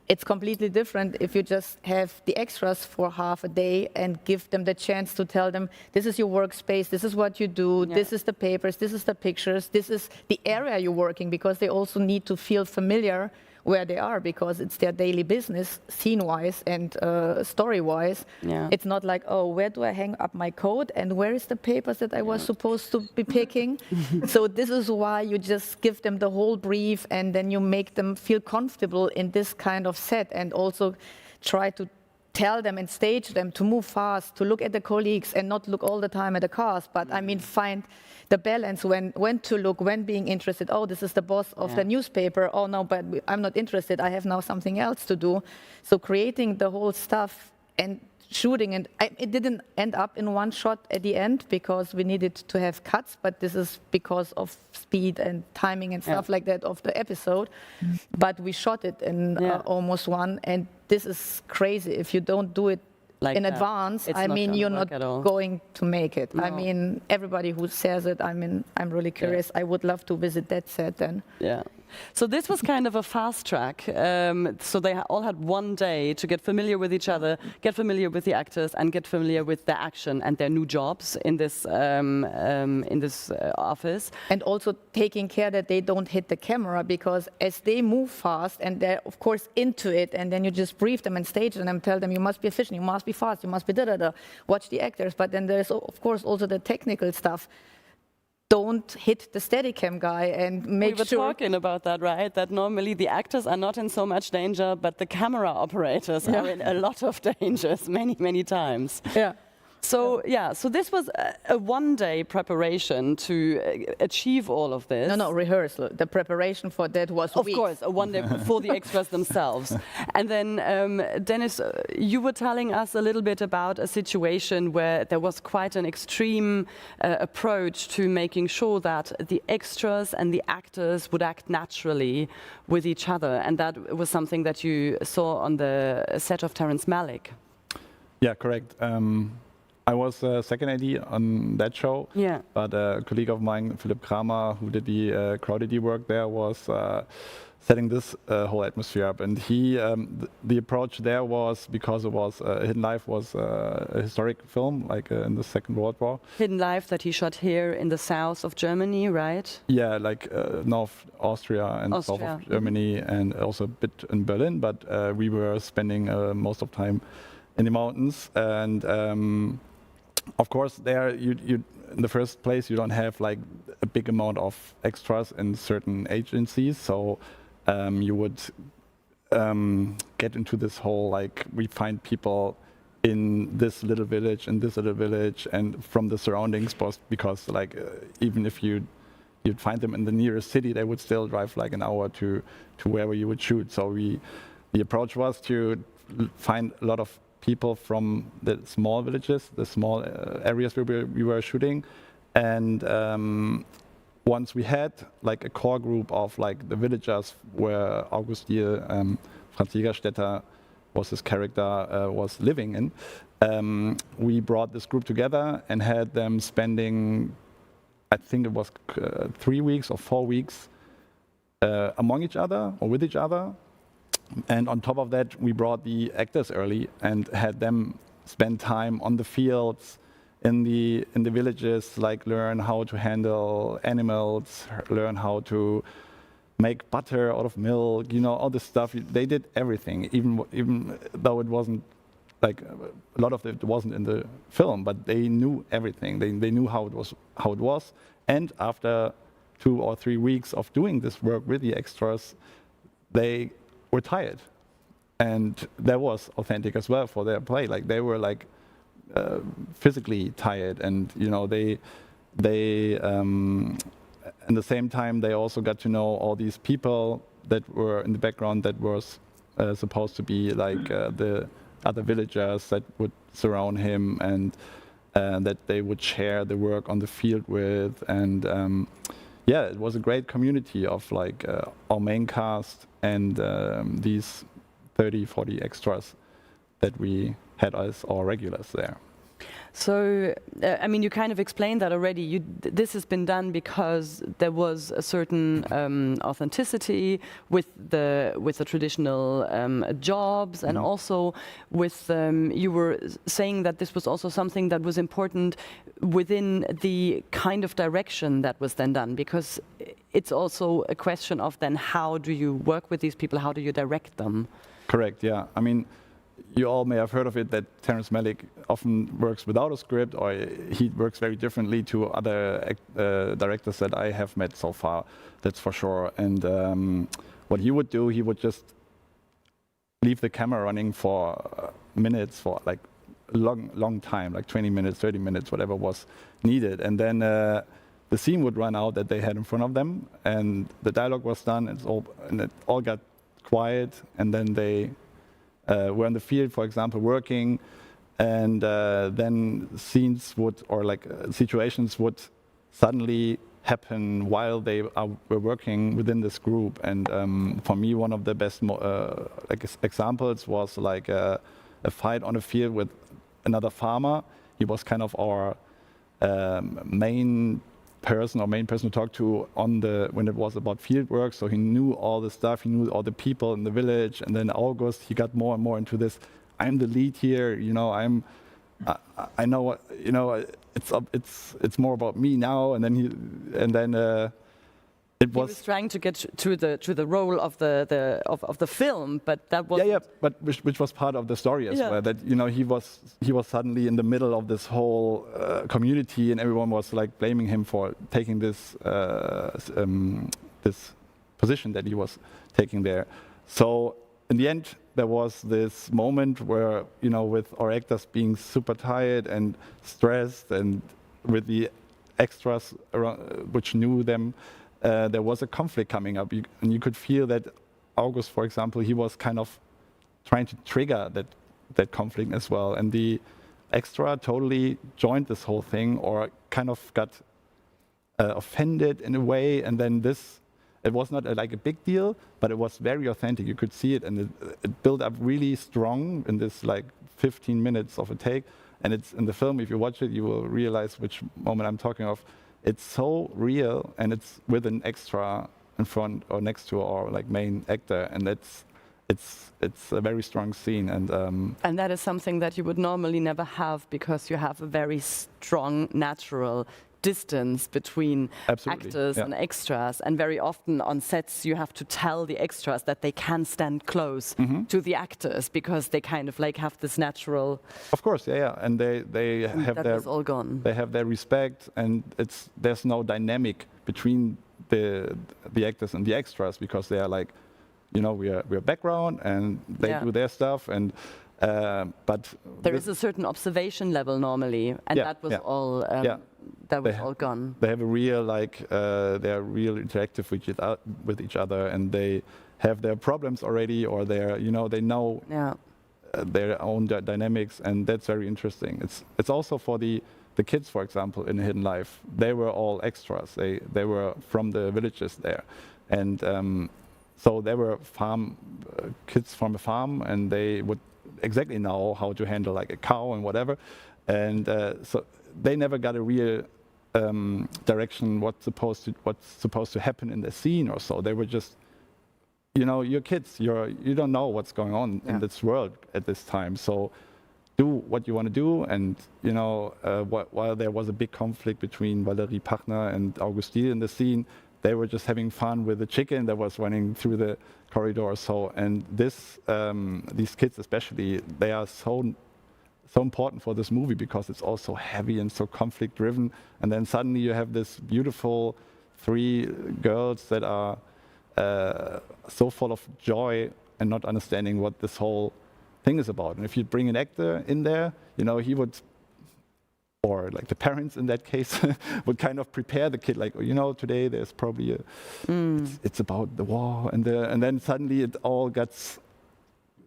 it's completely different if you just have the extras for half a day and give them the chance to tell them, this is your workspace, this is what you do, this is the papers, this is the pictures, this is the area you're working, because they also need to feel familiar where they are, because it's their daily business, scene-wise and story-wise. It's not like, oh, where do I hang up my coat, and where is the papers that I was supposed to be picking? So this is why you just give them the whole brief, and then you make them feel comfortable in this kind of set, and also try to tell them and stage them to move fast, to look at the colleagues and not look all the time at the cast, but I mean, find the balance when to look, when being interested. Oh, this is the boss of the newspaper. Oh no, but I'm not interested. I have now something else to do. So creating the whole stuff and shooting, and it didn't end up in one shot at the end because we needed to have cuts, but this is because of speed and timing and stuff like that of the episode. But we shot it in almost one, and this is crazy. If you don't do it like in advance, I mean, you're not going to make it. No. I mean, everybody who says it, I mean, I'm really curious. I would love to visit that set then. Yeah. So this was kind of a fast track. So they all had one day to get familiar with each other, get familiar with the actors, and get familiar with their action and their new jobs in this office. And also taking care that they don't hit the camera, because as they move fast and they're of course into it, and then you just brief them and stage them and tell them you must be efficient, you must be fast, you must be da-da-da, watch the actors. But then there's of course also the technical stuff. Don't hit the Steadicam guy and make sure. We were talking about that, right? That normally the actors are not in so much danger, but the camera operators are in a lot of dangers, many times. Yeah. So so this was a one-day preparation to achieve all of this. No, rehearsal. The preparation for that was of course a one day for the extras themselves. And then Dennis, you were telling us a little bit about a situation where there was quite an extreme approach to making sure that the extras and the actors would act naturally with each other, and that was something that you saw on the set of Terrence Malick. Yeah, correct. I was second AD on that show, but a colleague of mine, Philipp Kramer, who did the crowd AD work there, was setting this whole atmosphere up. And he, the approach there was, because it was Hidden Life was a historic film, like in the Second World War. Hidden Life that he shot here in the south of Germany, right? Yeah, like North Austria and south of Germany, and also a bit in Berlin. But we were spending most of the time in the mountains, and of course, there you in the first place you don't have like a big amount of extras in certain agencies, so you would get into this whole, like, we find people in this little village, and from the surroundings, because like even if you'd find them in the nearest city, they would still drive like an hour to wherever you would shoot. So the approach was to find a lot of people from the small villages, the small areas where we were shooting, and once we had like a core group of like the villagers where August Diel, Franz Jägerstätter was his character, was living in, we brought this group together and had them spending, I think it was 3 weeks or 4 weeks among each other or with each other. And on top of that, we brought the actors early and had them spend time on the fields, in the villages, like learn how to handle animals, learn how to make butter out of milk, you know, all this stuff. They did everything, even though it wasn't like a lot of it wasn't in the film, but they knew everything. They knew how it was. And after 2 or 3 weeks of doing this work with the extras, they were tired, and that was authentic as well for their play. Like they were like physically tired, and you know they at the same time they also got to know all these people that were in the background that was supposed to be like the other villagers that would surround him, and that they would share the work on the field with. And yeah, it was a great community of like our main cast and these 30, 40 extras that we had as our regulars there. So, I mean, you kind of explained that already. This has been done because there was a certain authenticity with the traditional jobs, and also with you were saying that this was also something that was important within the kind of direction that was then done, because it's also a question of then how do you work with these people, how do you direct them? Correct. Yeah. I mean, you all may have heard of it that Terrence Malick often works without a script, or he works very differently to other directors that I have met so far, that's for sure. And what he would do, he would just leave the camera running for minutes, for like a long time, like 20 minutes, 30 minutes, whatever was needed. And then the scene would run out that they had in front of them, and the dialogue was done, and it all got quiet, and then they were in the field, for example, working, and then scenes would, or like situations would suddenly happen while they were working within this group. And for me, one of the best examples was like a fight on a field with another farmer. He was kind of our main person to talk to when it was about field work. So he knew all the stuff, he knew all the people in the village. And then August, he got more and more into this. I'm the lead here, you know. I know what, you know. It's more about me now. And then he was trying to get to the role of the film, but that was but which was part of the story as well. That, you know, he was suddenly in the middle of this whole community, and everyone was like blaming him for taking this this position that he was taking there. So in the end, there was this moment where, you know, with our actors being super tired and stressed, and with the extras around, which knew them. There was a conflict coming up, and you could feel that August, for example, he was kind of trying to trigger that conflict as well. And the extra totally joined this whole thing, or kind of got offended in a way. And then it was not like a big deal, but it was very authentic. You could see it, and it built up really strong in this like 15 minutes of a take. And it's in the film. If you watch it, you will realize which moment I'm talking of. It's so real, and it's with an extra in front or next to our like main actor, and it's a very strong scene. And that is something that you would normally never have, because you have a very strong natural distance between actors and extras, and very often on sets you have to tell the extras that they can stand close to the actors, because they kind of like have this natural. Of course, and they have that is all gone. They have their respect, and there's no dynamic between the actors and the extras, because they are like, you know, we're background and they do their stuff, and but there is a certain observation level normally, and that was all that was all gone. They have a real they're real interactive with each other, and they have their problems already, or they know their own dynamics, and that's very interesting. It's also for the kids, for example, in Hidden Life. They were all extras. They were from the villages there, and so they were kids from a farm, and they would exactly know how to handle like a cow and whatever, and so they never got a real direction what's supposed to happen in the scene or so. They were just, you know, you're kids. You don't know what's going on in this world at this time. So do what you want to do. And you know, while there was a big conflict between Valerie Pachner and Augustine in the scene, they were just having fun with the chicken that was running through the corridor. So, and these kids especially, they are so important for this movie because it's also heavy and so conflict driven. And then suddenly you have this beautiful 3 girls that are so full of joy and not understanding what this whole thing is about. And if you bring an actor in there, you know, he would, or like the parents in that case, would kind of prepare the kid, like, you know, today there's probably it's about the war, and then suddenly it all gets,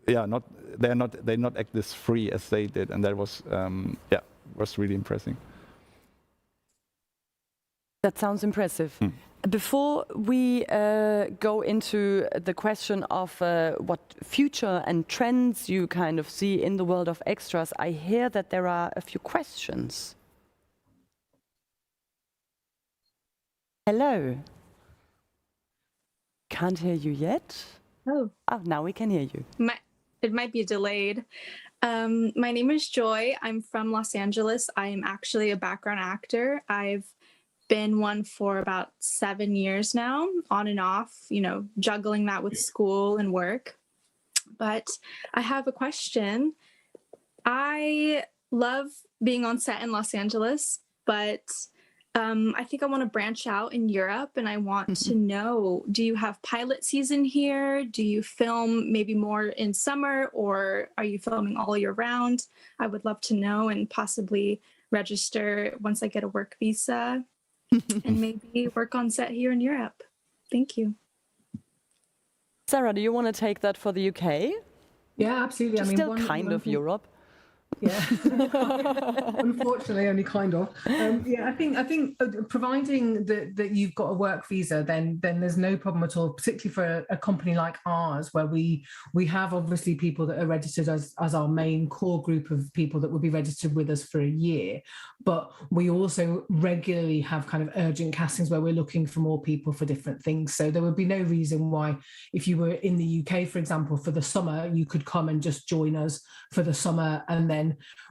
they not act this free as they did, and that was was really impressive. That sounds impressive. Before we go into the question of what future and trends you kind of see in the world of extras, I hear that there are a few questions. Hello. Can't hear you yet. Oh, now we can hear you. It might be delayed. My name is Joy. I'm from Los Angeles. I am actually a background actor. I've been one for about 7 years now, on and off, you know, juggling that with school and work. But I have a question. I love being on set in Los Angeles, but I think I want to branch out in Europe, and I want to know, do you have pilot season here? Do you film maybe more in summer, or are you filming all year round? I would love to know, and possibly register once I get a work visa and maybe work on set here in Europe. Thank you. Sarah, do you want to take that for the UK? Yeah, absolutely. Just still kind of Europe. Yeah, unfortunately, only kind of. I think providing that you've got a work visa, then there's no problem at all. Particularly for a company like ours, where we have obviously people that are registered as our main core group of people that will be registered with us for a year. But we also regularly have kind of urgent castings where we're looking for more people for different things. So there would be no reason why, if you were in the UK, for example, for the summer, you could come and just join us for the summer. And then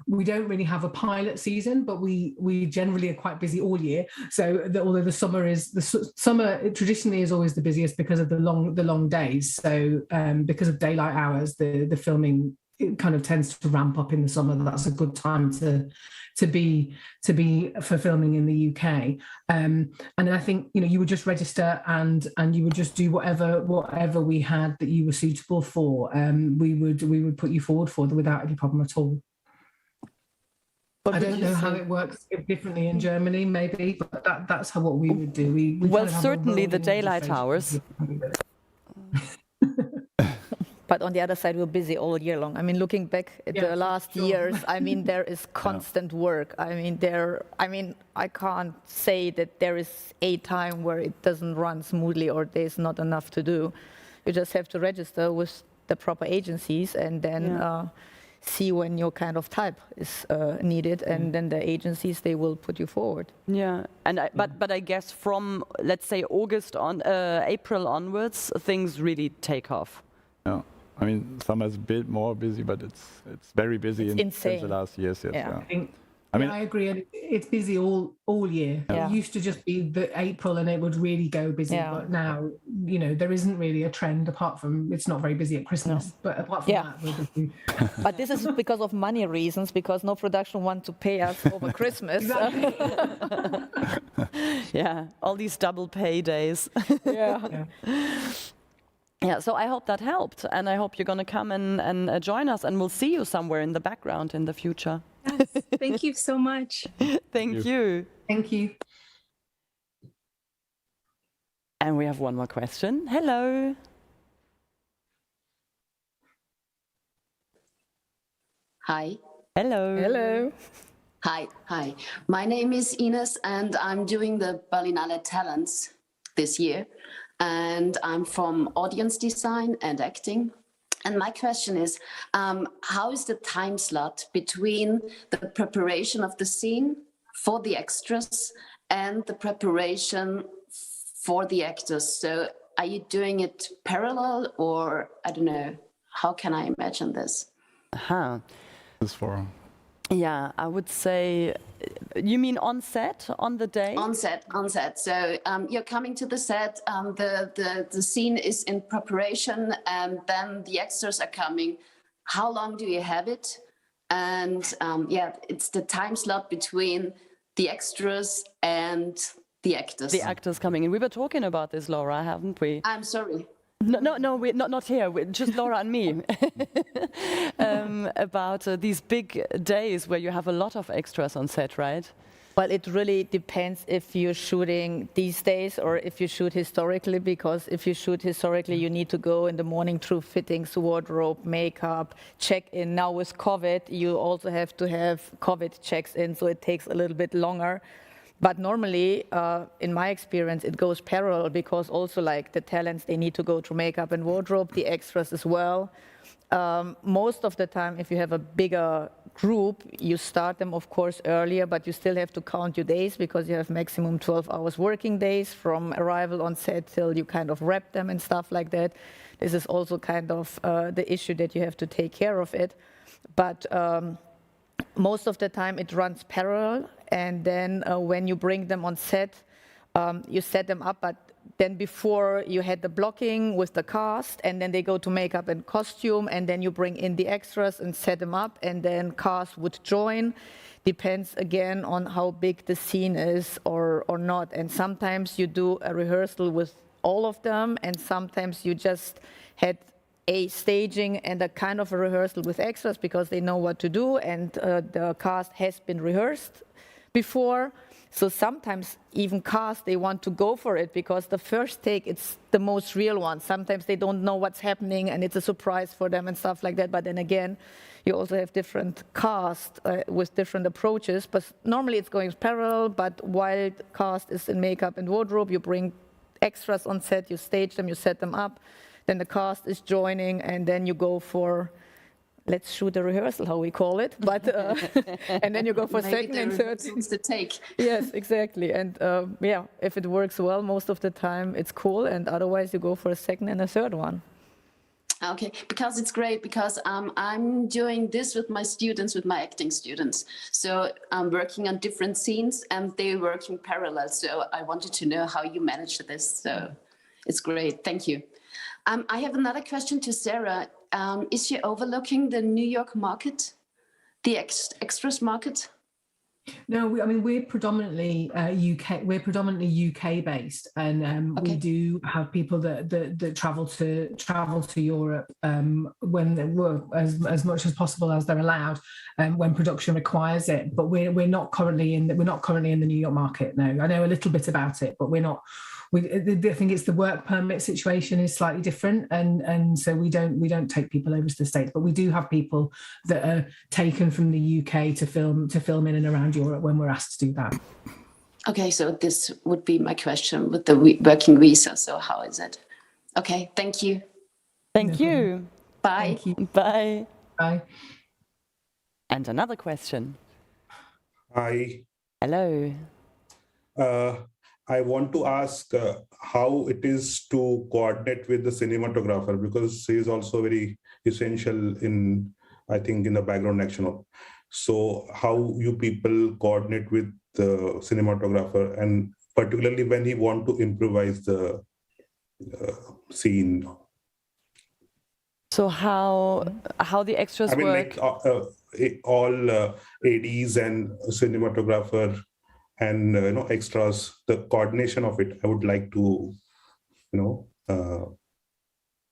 we don't really have a pilot season, but we generally are quite busy all year. So although the summer traditionally is always the busiest because of the long days. So because of daylight hours, the filming, it kind of tends to ramp up in the summer. That's a good time to be for filming in the UK. And then I think, you know, you would just register and you would just do whatever we had that you were suitable for. We would put you forward for without any problem at all. But I don't know how it works differently in Germany, maybe, but that's what we would do. We well, certainly the daylight hours. But on the other side, we're busy all year long. I mean, looking back at the last years, I mean, there is constant work. I mean, I can't say that there is a time where it doesn't run smoothly or there's not enough to do. You just have to register with the proper agencies and then see when your kind of type is needed, and then the agencies, they will put you forward. Yeah, and but I guess from, let's say, April onwards, things really take off. Yeah. I mean, summer's a bit more busy, but it's very busy in the last years. Yes, yeah. I agree. And it's busy all year. Yeah. It used to just be the April and it would really go busy. Yeah. But now, you know, there isn't really a trend apart from it's not very busy at Christmas. No. But apart from that, we're busy. But this is because of money reasons, because no production wants to pay us over Christmas. Yeah, all these double pay days. Yeah, so I hope that helped, and I hope you're going to come and join us, and we'll see you somewhere in the background in the future. Yes, thank you so much. Thank you. Thank you. And we have one more question. Hello. Hi. Hello. Hello. Hi. My name is Ines, and I'm doing the Berlinale Talents this year. And I'm from audience design and acting. And my question is, how is the time slot between the preparation of the scene for the extras and the preparation for the actors? So are you doing it parallel, or I don't know, how can I imagine this? This for Yeah, I would say, you mean on set, on the day? On set. So you're coming to the set, the scene is in preparation, and then the extras are coming. How long do you have it? And it's the time slot between the extras and the actors. The actors coming in. We were talking about this, Laura, haven't we? I'm sorry. No, we're not here. We're just Laura and me. About these big days where you have a lot of extras on set, right? Well, it really depends if you're shooting these days or if you shoot historically, because if you shoot historically, you need to go in the morning through fittings, wardrobe, makeup, check in. Now with COVID, you also have to have COVID checks in, so it takes a little bit longer. But normally, in my experience, it goes parallel, because also like the talents, they need to go through makeup and wardrobe, the extras as well. Most of the time, if you have a bigger group, you start them, of course, earlier, but you still have to count your days, because you have maximum 12 hours working days from arrival on set till you kind of wrap them and stuff like that. This is also kind of the issue that you have to take care of it. But most of the time it runs parallel, and then when you bring them on set, you set them up, but then before you had the blocking with the cast, and then they go to makeup and costume, and then you bring in the extras and set them up, and then cast would join. Depends again on how big the scene is or not. And sometimes you do a rehearsal with all of them, and sometimes you just had a staging and a kind of a rehearsal with extras, because they know what to do, and the cast has been rehearsed before. So sometimes even cast, they want to go for it, because the first take, it's the most real one. Sometimes they don't know what's happening, and it's a surprise for them and stuff like that. But then again, you also have different cast with different approaches. But normally it's going parallel, but while the cast is in makeup and wardrobe, you bring extras on set, you stage them, you set them up. Then the cast is joining, and then you go for, let's shoot a rehearsal, how we call it. But and then you go for Maybe second and third. the take. Yes, exactly. And if it works well, most of the time it's cool, and otherwise you go for a second and a third one. Okay, because it's great, because I'm doing this with my students, with my acting students. So I'm working on different scenes, and they're working parallel. So I wanted to know how you manage this. So it's great. Thank you. I have another question to Sarah. Is she overlooking the New York market, the extras market? No, we're predominantly UK. We're predominantly UK based, and we do have people that travel to Europe when as much as possible as they're allowed, when production requires it. But we're not currently in the New York market. No, I know a little bit about it, but we're not. I think it's the work permit situation is slightly different, and so we don't take people over to the States, but we do have people that are taken from the UK to film in and around Europe when we're asked to do that. Okay, so this would be my question with the working visa. So how is it? Okay, thank you. Thank you. Bye. Thank you. Bye. Bye. And another question. Hi. Hello. I want to ask how it is to coordinate with the cinematographer, because he is also very essential in the background action. So how you people coordinate with the cinematographer, and particularly when he want to improvise the scene? So how the extras work? Like all ADs and cinematographer and extras, the coordination of it, I would like to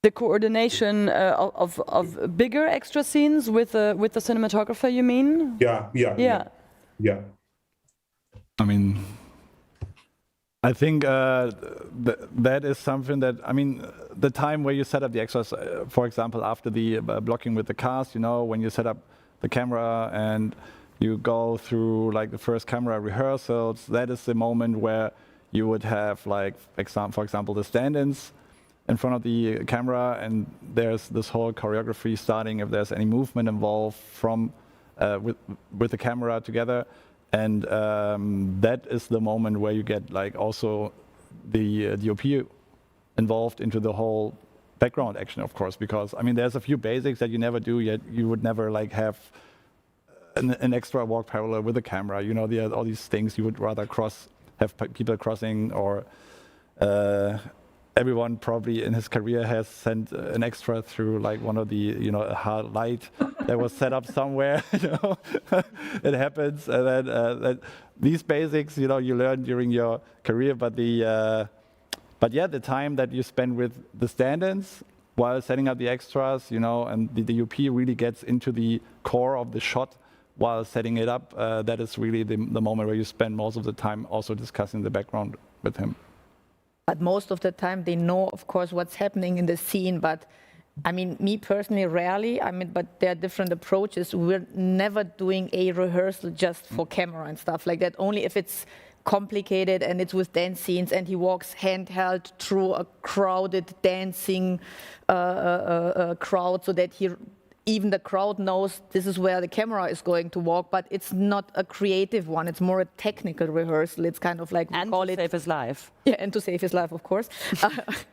the coordination of bigger extra scenes with the cinematographer, you mean? Yeah. I mean, I think that is something that, I mean, the time where you set up the extras, for example, after the blocking with the cast, you know, when you set up the camera and you go through like the first camera rehearsals, that is the moment where you would have like, for example, the stand-ins in front of the camera, and there's this whole choreography starting if there's any movement involved from with the camera together. And that is the moment where you get like also the DOP involved into the whole background action, of course, because I mean there's a few basics that you never do yet. You would never like have an extra walk parallel with the camera. You know, all these things you would rather have people crossing, or everyone probably in his career has sent an extra through like one of the, you know, a hard light that was set up somewhere, you know, it happens. And then these basics, you know, you learn during your career, but the time that you spend with the stand-ins while setting up the extras, you know, and the DOP really gets into the core of the shot while setting it up, that is really the moment where you spend most of the time also discussing the background with him. But most of the time they know, of course, what's happening in the scene. But I mean, me personally, rarely. I mean, but there are different approaches. We're never doing a rehearsal just for camera and stuff like that. Only if it's complicated and it's with dance scenes and he walks handheld through a crowded dancing crowd, so that even the crowd knows this is where the camera is going to walk, but it's not a creative one. It's more a technical rehearsal. It's kind of like, we call it... to save his life. Yeah, and to save his life, of course.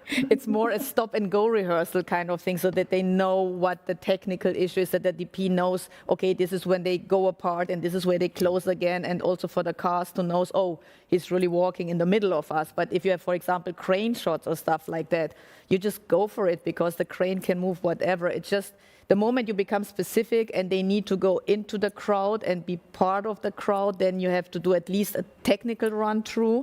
It's more a stop-and-go rehearsal kind of thing, so that they know what the technical issue is, that the DP knows, okay, this is when they go apart, and this is where they close again, and also for the cast who knows, oh, he's really walking in the middle of us. But if you have, for example, crane shots or stuff like that, you just go for it, because the crane can move whatever. It's just... the moment you become specific and they need to go into the crowd and be part of the crowd, then you have to do at least a technical run-through.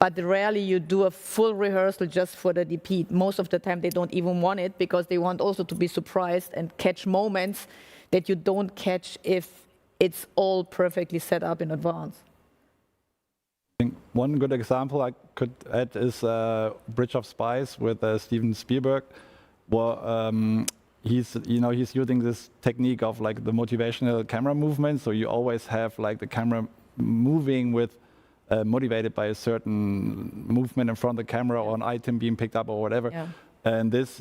But rarely you do a full rehearsal just for the DP. Most of the time they don't even want it, because they want also to be surprised and catch moments that you don't catch if it's all perfectly set up in advance. I think one good example I could add is Bridge of Spies with Steven Spielberg, where he's using this technique of like the motivational camera movement. So you always have like the camera moving with motivated by a certain movement in front of the camera, or an item being picked up or whatever. Yeah. And this,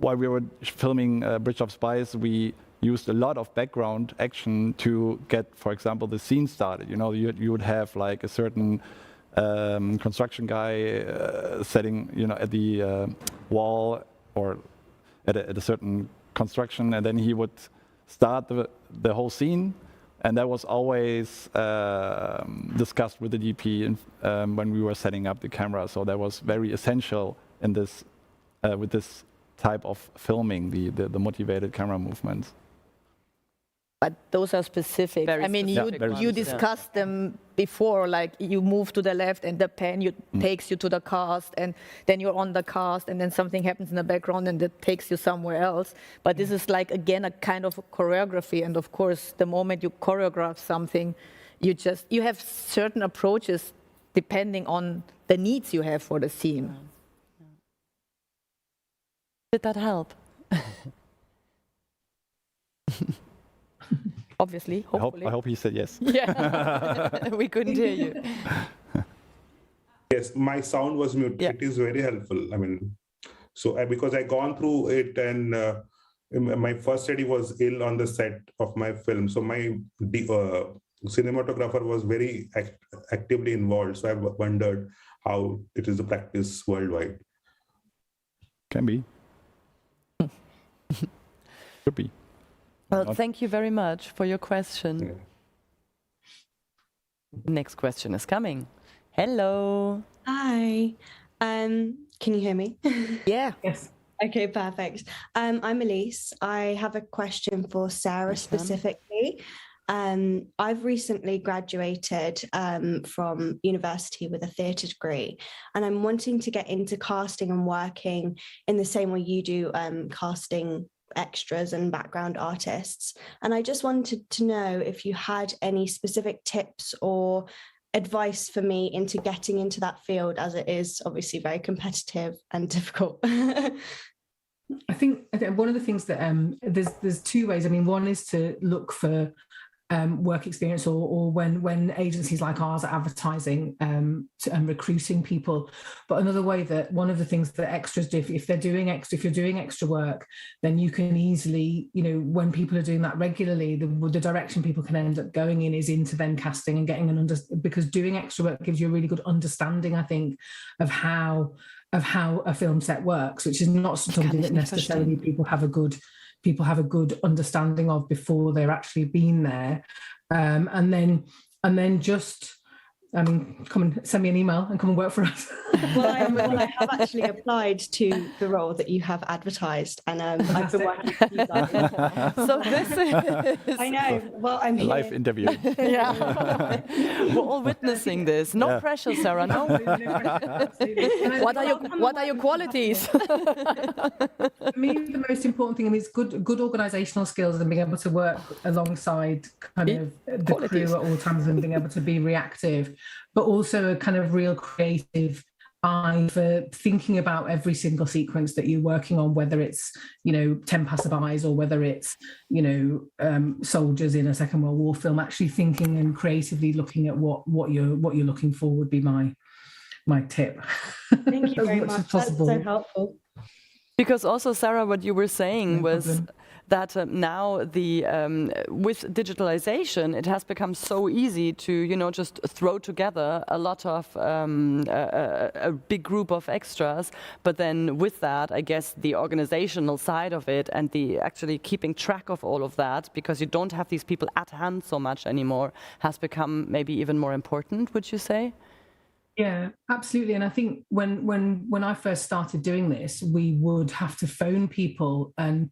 while we were filming Bridge of Spies, we used a lot of background action to get, for example, the scene started. You know, you would have like a certain construction guy setting, you know, at the wall or at a certain construction, and then he would start the whole scene, and that was always discussed with the DP when we were setting up the camera. So that was very essential in this with this type of filming, the motivated camera movements. But those are specific. I mean, you discussed them before, like you move to the left and the pen takes you to the cast, and then you're on the cast, and then something happens in the background and that takes you somewhere else. But this is like, again, a kind of choreography. And of course, the moment you choreograph something, you have certain approaches depending on the needs you have for the scene. Did that help? Obviously, hopefully. I hope he said yes. Yeah, we couldn't hear you. Yes, my sound was muted. Yeah. It is very helpful. I mean, so because I gone through it, and my first study was ill on the set of my film. So my cinematographer was very actively involved. So I wondered how it is the practice worldwide. Can be. Could be. Well, thank you very much for your question. Yeah. Next question is coming. Hello. Hi. Can you hear me? Yeah. Yes. Okay, perfect. I'm Elise. I have a question for Sarah specifically. I've recently graduated from university with a theatre degree, and I'm wanting to get into casting and working in the same way you do, casting extras and background artists. And I just wanted to know if you had any specific tips or advice for me into getting into that field, as it is obviously very competitive and difficult. I think one of the things that there's two ways. I mean, one is to look for work experience, or when agencies like ours are advertising and recruiting people. But another way, that one of the things that extras do, if you're doing extra work, then you can easily, when people are doing that regularly, the direction people can end up going in is into then casting and getting because doing extra work gives you a really good understanding, I think, of how a film set works, which is not something that necessarily people have a good understanding of before they're actually been there. And then just, come and send me an email and come and work for us. Well, I have actually applied to the role that you have advertised, and I've been working with you guys. So this is... I know. Well, I'm here. Live interview. Yeah. We're all witnessing this. No pressure, Sarah. No. What are your qualities? For me, the most important thing is good organizational skills and being able to work alongside kind of the crew at all times and being able to be reactive, but also a kind of real creative eye for thinking about every single sequence that you're working on, whether it's 10 passerbys or whether it's soldiers in a Second World War film. Actually thinking and creatively looking at what you're looking for would be my tip. Thank you very much. That's so helpful. Because also, Sarah, what you were saying was that now with digitalization, it has become so easy to just throw together a lot of a big group of extras. But then with that, I guess the organizational side of it and the actually keeping track of all of that, because you don't have these people at hand so much anymore, has become maybe even more important. Would you say? Yeah, absolutely. And I think when I first started doing this, we would have to phone people and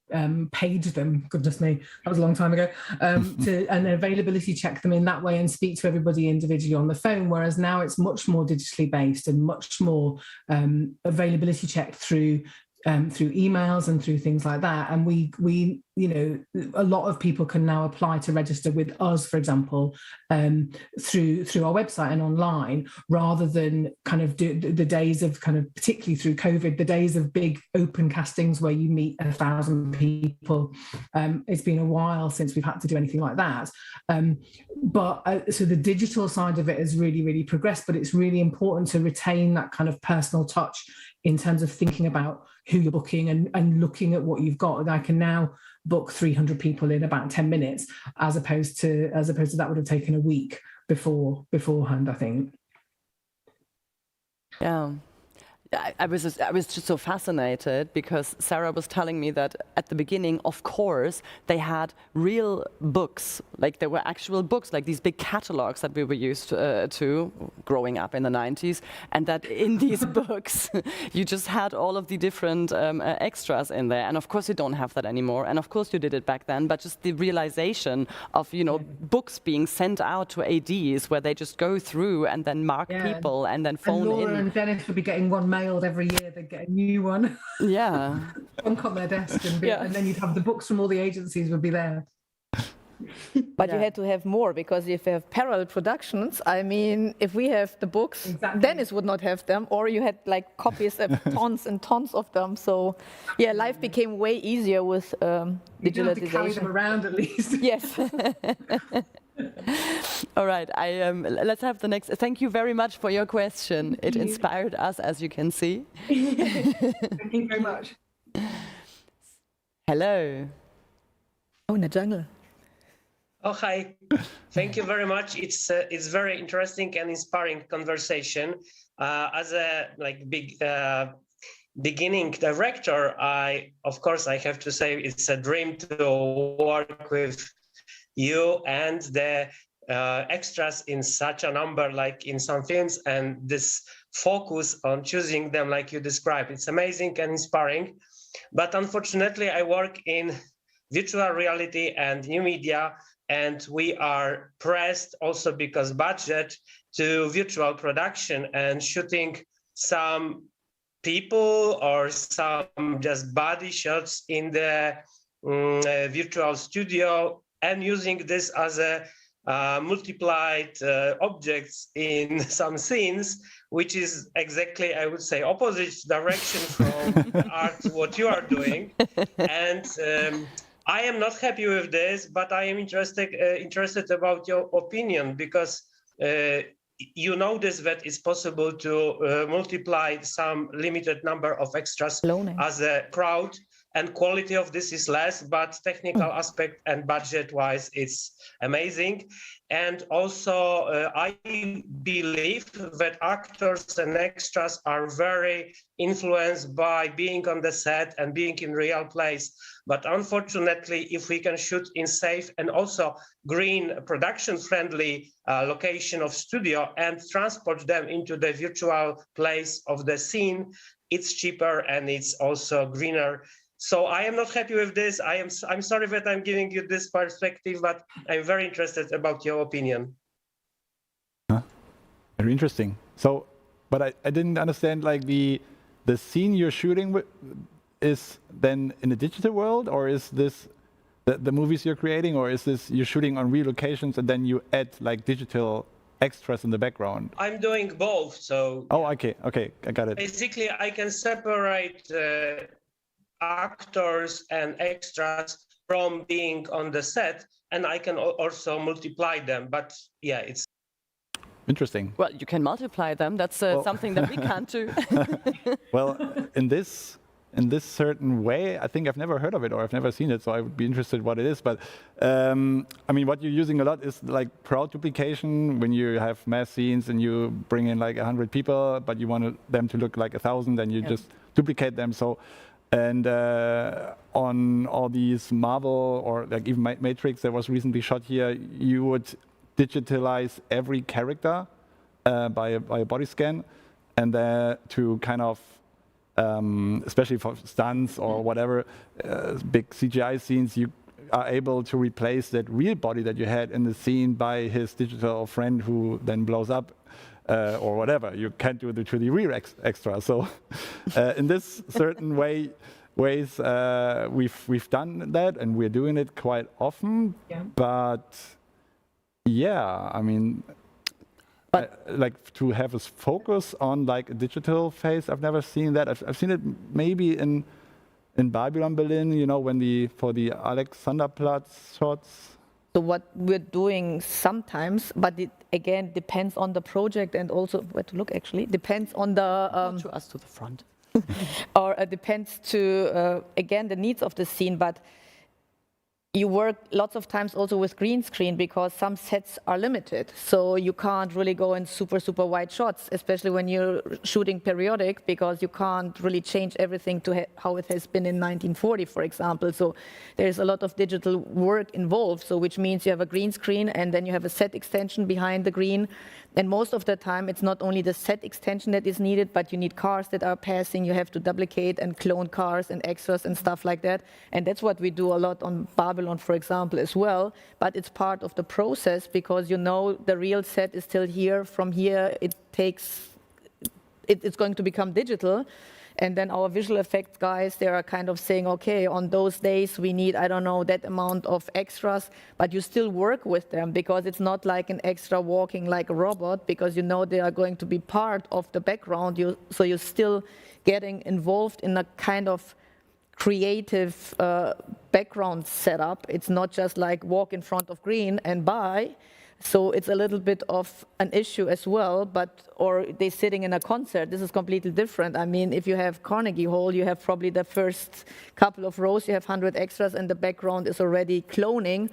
page them. Goodness me, that was a long time ago. And availability check them in that way and speak to everybody individually on the phone. Whereas now it's much more digitally based and much more availability checked through emails and through things like that. And we a lot of people can now apply to register with us, for example, through our website and online, rather than kind of do the days of kind of, particularly through COVID, the days of big open castings where you meet 1,000 people. It's been a while since we've had to do anything like that. So the digital side of it has really, really progressed, but it's really important to retain that kind of personal touch in terms of thinking about who you're booking and looking at what you've got. And I can now book 300 people in about 10 minutes, as opposed to that would have taken a week beforehand, I think. Yeah. I was just so fascinated, because Sarah was telling me that at the beginning, of course, they had real books, like there were actual books, like these big catalogs that we were used to growing up in the 90s, and that in these books you just had all of the different extras in there. And of course you don't have that anymore, and of course you did it back then, but just the realization of books being sent out to ADs where they just go through and then mark people and then phone and Laura in. And Dennis would be getting one mailed every year. They'd get a new one. Yeah. One on their desk, and then you'd have the books from all the agencies would be there. But you had to have more, because if you have parallel productions, I mean, if we have the books, Dennis would not have them, or you had like copies of tons and tons of them. So yeah, life became way easier with digitalization. You have to carry them around at least. Yes. All right, let's have the next. Thank you very much for your question. It inspired us, as you can see. Thank you very much. Hello. Oh, in the jungle. Oh, hi. Thank you very much. It's very interesting and inspiring conversation. As a big beginning director, of course I have to say it's a dream to work with you and the extras in such a number, like in some films, and this focus on choosing them like you described. It's amazing and inspiring. But unfortunately, I work in virtual reality and new media, and we are pressed also because budget to virtual production and shooting some people or some just body shots in the virtual studio and using this as a multiplied objects in some scenes, which is exactly, I would say, opposite direction from art what you are doing. And I am not happy with this, but I am interested about your opinion, because you notice that it's possible to multiply some limited number of extras as a crowd, and quality of this is less, but technical aspect and budget-wise, it's amazing. And also, I believe that actors and extras are very influenced by being on the set and being in real place. But unfortunately, if we can shoot in safe and also green, production-friendly location of studio and transport them into the virtual place of the scene, it's cheaper and it's also greener. So I am not happy with this. I'm sorry that I'm giving you this perspective, but I'm very interested about your opinion. Very interesting. So, but I didn't understand, like the scene you're shooting with is then in a digital world, or is this the movies you're creating, or is this you're shooting on real locations and then you add like digital extras in the background? I'm doing both. So. Oh, okay, I got it. Basically, I can separate actors and extras from being on the set, and I can also multiply them. But yeah, it's interesting. Well, you can multiply them. That's something that we can't do. Well, in this certain way, I think I've never heard of it or I've never seen it, so I would be interested what it is. But I mean, what you're using a lot is like crowd duplication, when you have mass scenes and you bring in like 100 people, but you want them to look like 1,000, and you just duplicate them. So. And on all these Marvel or like even Matrix that was recently shot here, you would digitalize every character by a body scan, and to kind of, especially for stunts or whatever, big CGI scenes, you are able to replace that real body that you had in the scene by his digital friend who then blows up. Or whatever, you can't do the 3D real extra. So, in this certain ways, we've done that, and we're doing it quite often. Yeah. But yeah, I mean, like to have a focus on like a digital phase, I've never seen that. I've seen it maybe in Babylon Berlin, you know, for the Alexanderplatz shots. So what we're doing sometimes, but it again depends on the project and also where to look. Actually, depends on the to us to the front, or depends to again the needs of the scene. But you work lots of times also with green screen because some sets are limited. So you can't really go in super wide shots, especially when you're shooting periodic, because you can't really change everything to how it has been in 1940, for example. So there's a lot of digital work involved. So which means you have a green screen and then you have a set extension behind the green. And most of the time, it's not only the set extension that is needed, but you need cars that are passing. You have to duplicate and clone cars and extras and stuff like that. And that's what we do a lot on Babylon, for example, as well. But it's part of the process because you know the real set is still here. From here, it's going to become digital. And then our visual effects guys, they are kind of saying, okay, on those days we need, I don't know, that amount of extras, but you still work with them because it's not like an extra walking like a robot, because you know they are going to be part of the background. So you're still getting involved in a kind of creative background setup. It's not just like walk in front of green and bye. So it's a little bit of an issue as well, or they're sitting in a concert. This is completely different. I mean, if you have Carnegie Hall, you have probably the first couple of rows, you have 100 extras and the background is already cloning,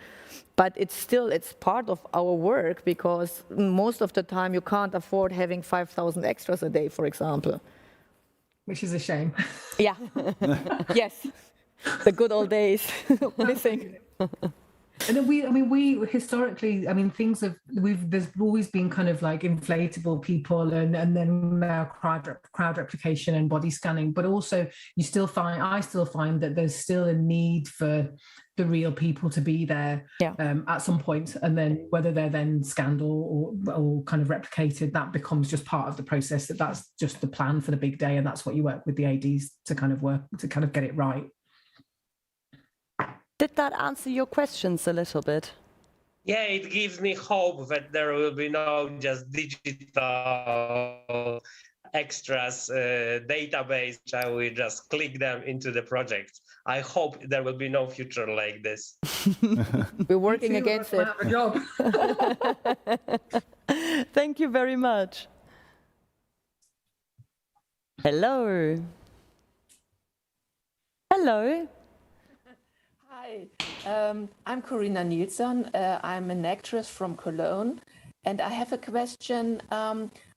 but it's part of our work because most of the time you can't afford having 5,000 extras a day, for example. Which is a shame. Yeah, yes, the good old days missing. And then we historically, things there's always been kind of like inflatable people and then now crowd replication and body scanning, but also I still find that there's still a need for the real people to be there at some point, and then whether they're then scanned or kind of replicated, that becomes just part of the process. That's just the plan for the big day, and that's what you work with the ADs to kind of get it right. Did that answer your questions a little bit? Yeah, it gives me hope that there will be no just digital extras database. I will just click them into the project. I hope there will be no future like this. We're working against it. Have a job. Thank you very much. Hello. Hello. Hi, I'm Corinna Nilsson. I'm an actress from Cologne, and I have a question.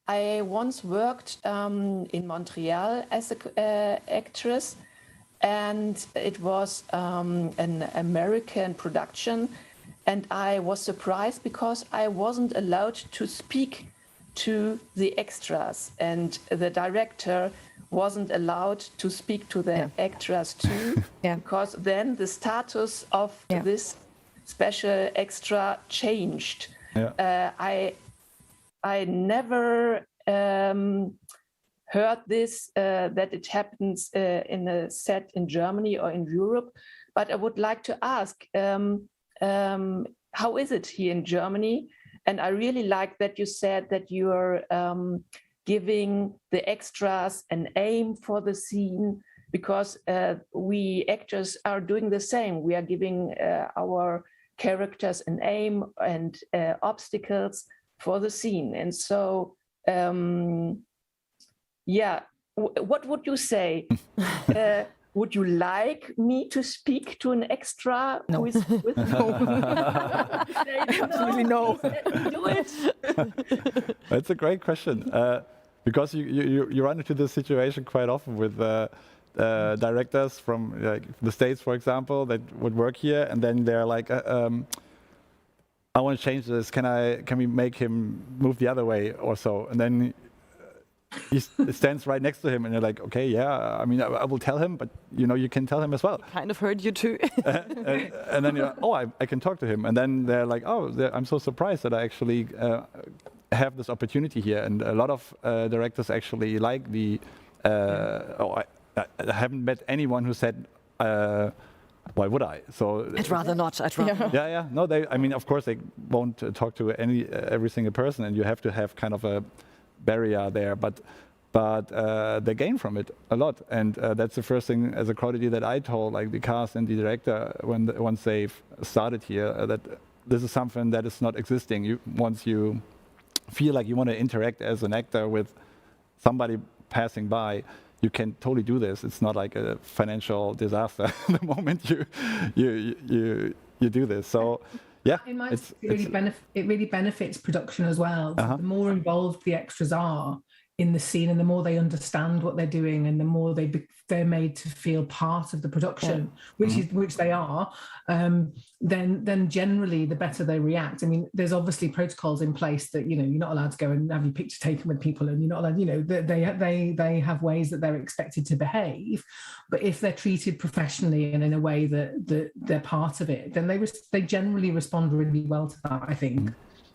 I once worked in Montreal as an actress, and it was an American production, and I was surprised because I wasn't allowed to speak to the extras, and the director wasn't allowed to speak to the extras too, because then the status of this special extra changed. I never heard this, that it happens in a set in Germany or in Europe, but I would like to ask, how is it here in Germany? And I really like that you said that you are giving the extras an aim for the scene, because we actors are doing the same. We are giving our characters an aim and obstacles for the scene. And so, what would you say? Would you like me to speak to an extra? No. With no? Absolutely no. Do it. That's a great question, because you run into this situation quite often with directors from like the States, for example, that would work here, and then they're like, I want to change this. Can we make him move the other way or so? And then he stands right next to him, and you're like, okay, yeah. I mean, I will tell him, but you can tell him as well. Kind of heard you too. and then you're like, oh, I can talk to him. And then they're like, oh, I'm so surprised that I actually have this opportunity here. And a lot of directors actually like the. I haven't met anyone who said, why would I? So I'd rather not. I'd rather. Yeah. No, I mean, of course, they won't talk to every single person, and you have to have kind of a barrier there, but they gain from it a lot, and that's the first thing as a quality that I told like the cast and the director once they've started here, that this is something that is not existing. Once you feel like you want to interact as an actor with somebody passing by, you can totally do this. It's not like a financial disaster the moment you do this. So. Yeah, it really benefits production as well. The more involved the extras are in the scene, and the more they understand what they're doing, and the more they're made to feel part of the production, which they are, then generally the better they react. I mean, there's obviously protocols in place that you're not allowed to go and have your picture taken with people, and you're not allowed. They have ways that they're expected to behave, but if they're treated professionally and in a way that they're part of it, then they generally respond really well to that. I think,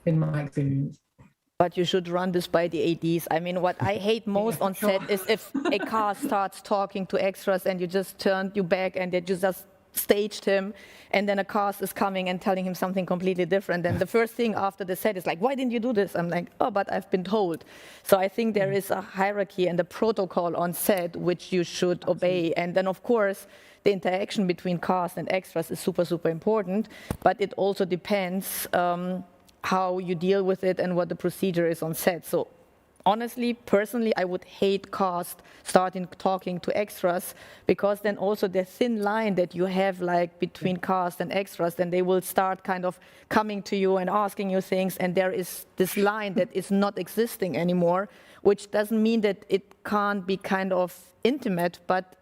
in my experience. But you should run this by the ADs. I mean, what I hate most on set is if a cast starts talking to extras and you just turned your back and they just staged him, and then a cast is coming and telling him something completely different. And the first thing after the set is like, why didn't you do this? I'm like, oh, but I've been told. So I think there is a hierarchy and a protocol on set which you should obey. And then, of course, the interaction between cast and extras is super, super important. But it also depends how you deal with it and what the procedure is on set. So honestly, personally, I would hate cast starting talking to extras, because then also the thin line that you have like between cast and extras, then they will start kind of coming to you and asking you things, and there is this line that is not existing anymore, which doesn't mean that it can't be kind of intimate, but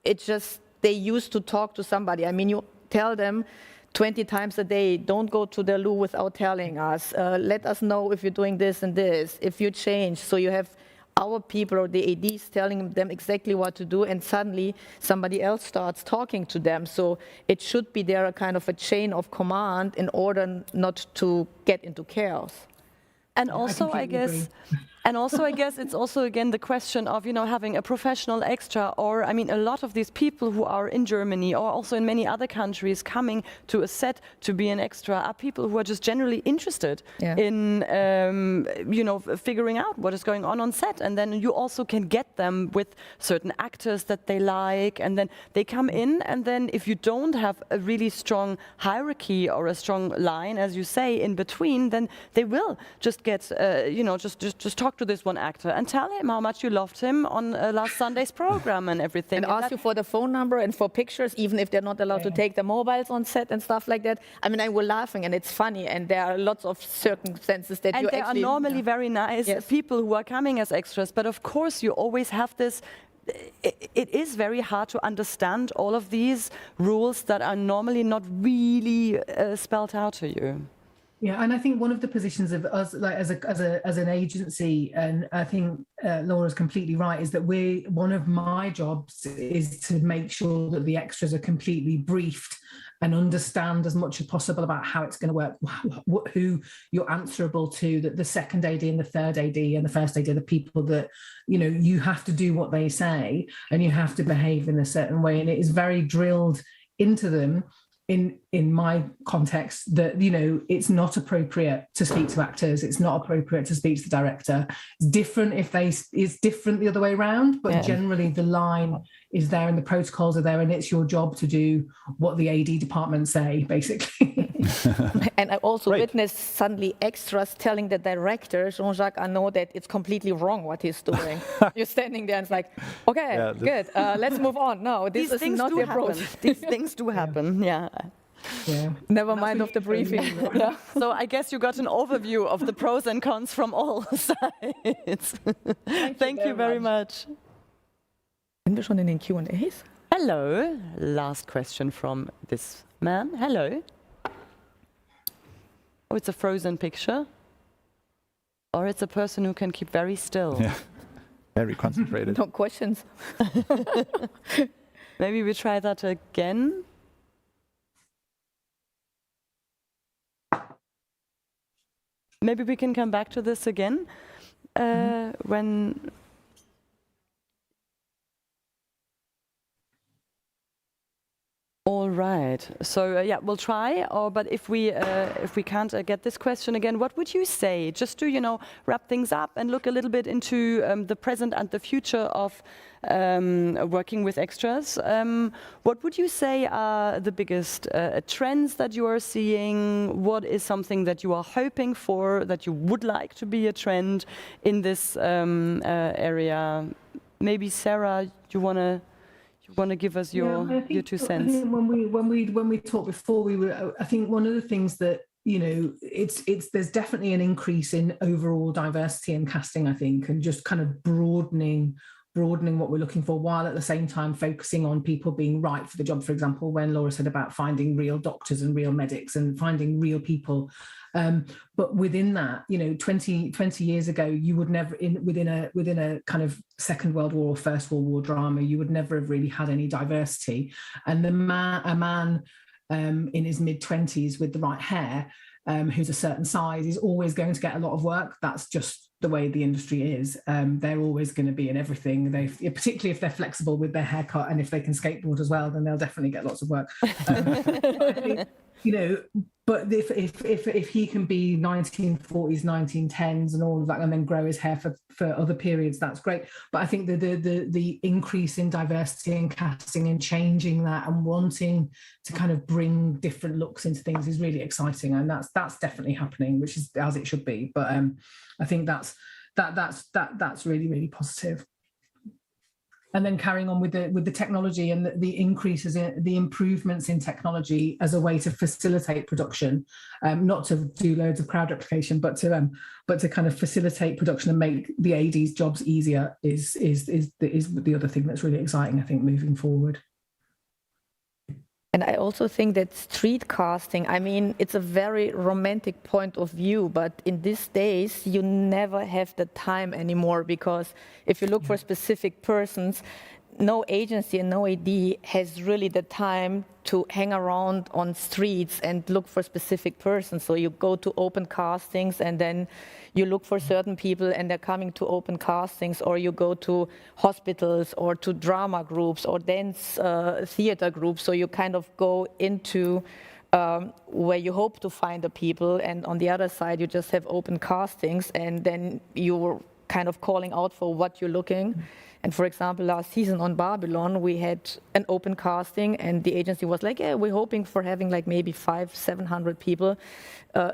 it's just they used to talk to somebody. I mean, you tell them 20 times a day, don't go to the loo without telling us. Let us know if you're doing this and this, if you change. So you have our people or the ADs telling them exactly what to do, and suddenly somebody else starts talking to them. So it should be there a kind of a chain of command in order not to get into chaos. And also, I guess, it's also again the question of, you know, having a professional extra, or I mean, a lot of these people who are in Germany or also in many other countries coming to a set to be an extra are people who are just generally interested in, you know, figuring out what is going on set, and then you also can get them with certain actors that they like, and then they come in, and then if you don't have a really strong hierarchy or a strong line, as you say, in between, then they will just get, you know, just talk to this one actor and tell him how much you loved him on last Sunday's program and everything. And ask you for the phone number and for pictures, even if they're not allowed to take their mobiles on set and stuff like that. I mean, I was laughing and it's funny, and there are lots of circumstances that you actually... And they are normally very nice people who are coming as extras, but of course you always have this... It is very hard to understand all of these rules that are normally not really spelled out to you. Yeah, and I think one of the positions of us, like as an agency, and I think Laura's completely right, is that one of my jobs is to make sure that the extras are completely briefed and understand as much as possible about how it's going to work, who you're answerable to, that the second AD and the third AD and the first AD are the people that, you know, you have to do what they say and you have to behave in a certain way, and it is very drilled into them. In my context, that, you know, it's not appropriate to speak to actors, it's not appropriate to speak to the director. It's different if it's different the other way around, but generally the line is there and the protocols are there, and it's your job to do what the AD department say, basically. And I also witnessed suddenly extras telling the director, Jean-Jacques Arnaud, that it's completely wrong what he's doing. You're standing there and it's like, okay, good, let's move on. No, this is not the approach. These things do happen, yeah. Never mind of the briefing. So I guess you got an overview of the pros and cons from all sides. Thank you very much. Sind wir schon in den Q&As? Hello, last question from this man. Hello. Oh, it's a frozen picture. Or it's a person who can keep very still. Yeah, very concentrated. No questions. Maybe we try that again. Maybe we can come back to this again when... All right. So yeah, we'll try. But if we can't get this question again, what would you say? Just to, you know, wrap things up and look a little bit into the present and the future of working with extras. What would you say are the biggest trends that you are seeing? What is something that you are hoping for, that you would like to be a trend in this area? Maybe Sarah, you want to give us your 2 cents? I think when we talked before, I think one of the things that, you know, there's definitely an increase in overall diversity in casting, I think, and just kind of broadening what we're looking for, while at the same time focusing on people being right for the job. For example, when Laura said about finding real doctors and real medics and finding real people. But within that, you know, 20 years ago, you would never, within a kind of Second World War or First World War drama, you would never have really had any diversity. And a man in his mid-20s with the right hair, who's a certain size, is always going to get a lot of work. That's just the way the industry is. They're always going to be in everything. Particularly if they're flexible with their haircut, and if they can skateboard as well, then they'll definitely get lots of work. You know, but if he can be 1940s, 1910s and all of that, and then grow his hair for other periods, that's great. But I think the increase in diversity and casting and changing that and wanting to kind of bring different looks into things is really exciting, and that's definitely happening, which is as it should be. But I think that's really, really positive. And then carrying on with the technology and the increases in the improvements in technology as a way to facilitate production, not to do loads of crowd replication, but to kind of facilitate production and make the AD's jobs easier is the other thing that's really exciting, I think, moving forward. And I also think that street casting, I mean, it's a very romantic point of view, but in these days, you never have the time anymore, because if you look for specific persons, no agency and no AD has really the time to hang around on streets and look for specific persons. So you go to open castings and then you look for certain people and they're coming to open castings, or you go to hospitals or to drama groups or dance theater groups. So you kind of go into where you hope to find the people, and on the other side you just have open castings, and then you're kind of calling out for what you're looking. And for example, last season on Babylon, we had an open casting, and the agency was like, yeah, we're hoping for having like maybe 500-700 people.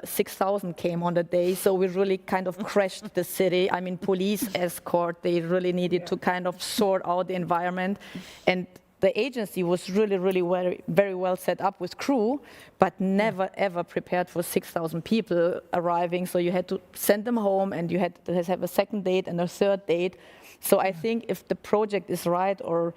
6,000 came on the day, so we really kind of crashed the city. I mean, police escort, they really needed to kind of sort out the environment. And the agency was really very well set up with crew, but never ever prepared for 6,000 people arriving. So you had to send them home, and you had to have a second date and a third date. So I think if the project is right, or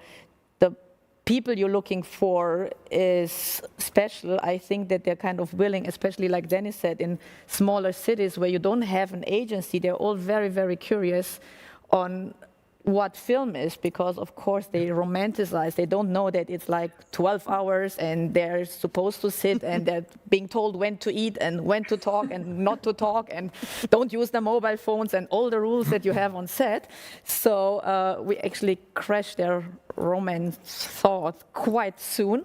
the people you're looking for is special, I think that they're kind of willing, especially like Dennis said, in smaller cities where you don't have an agency, they're all very curious on what film is, because of course they romanticize. They don't know that it's like 12 hours and they're supposed to sit and they're being told when to eat and when to talk and not to talk, and don't use their mobile phones and all the rules that you have on set. So we actually crashed their romance thought quite soon.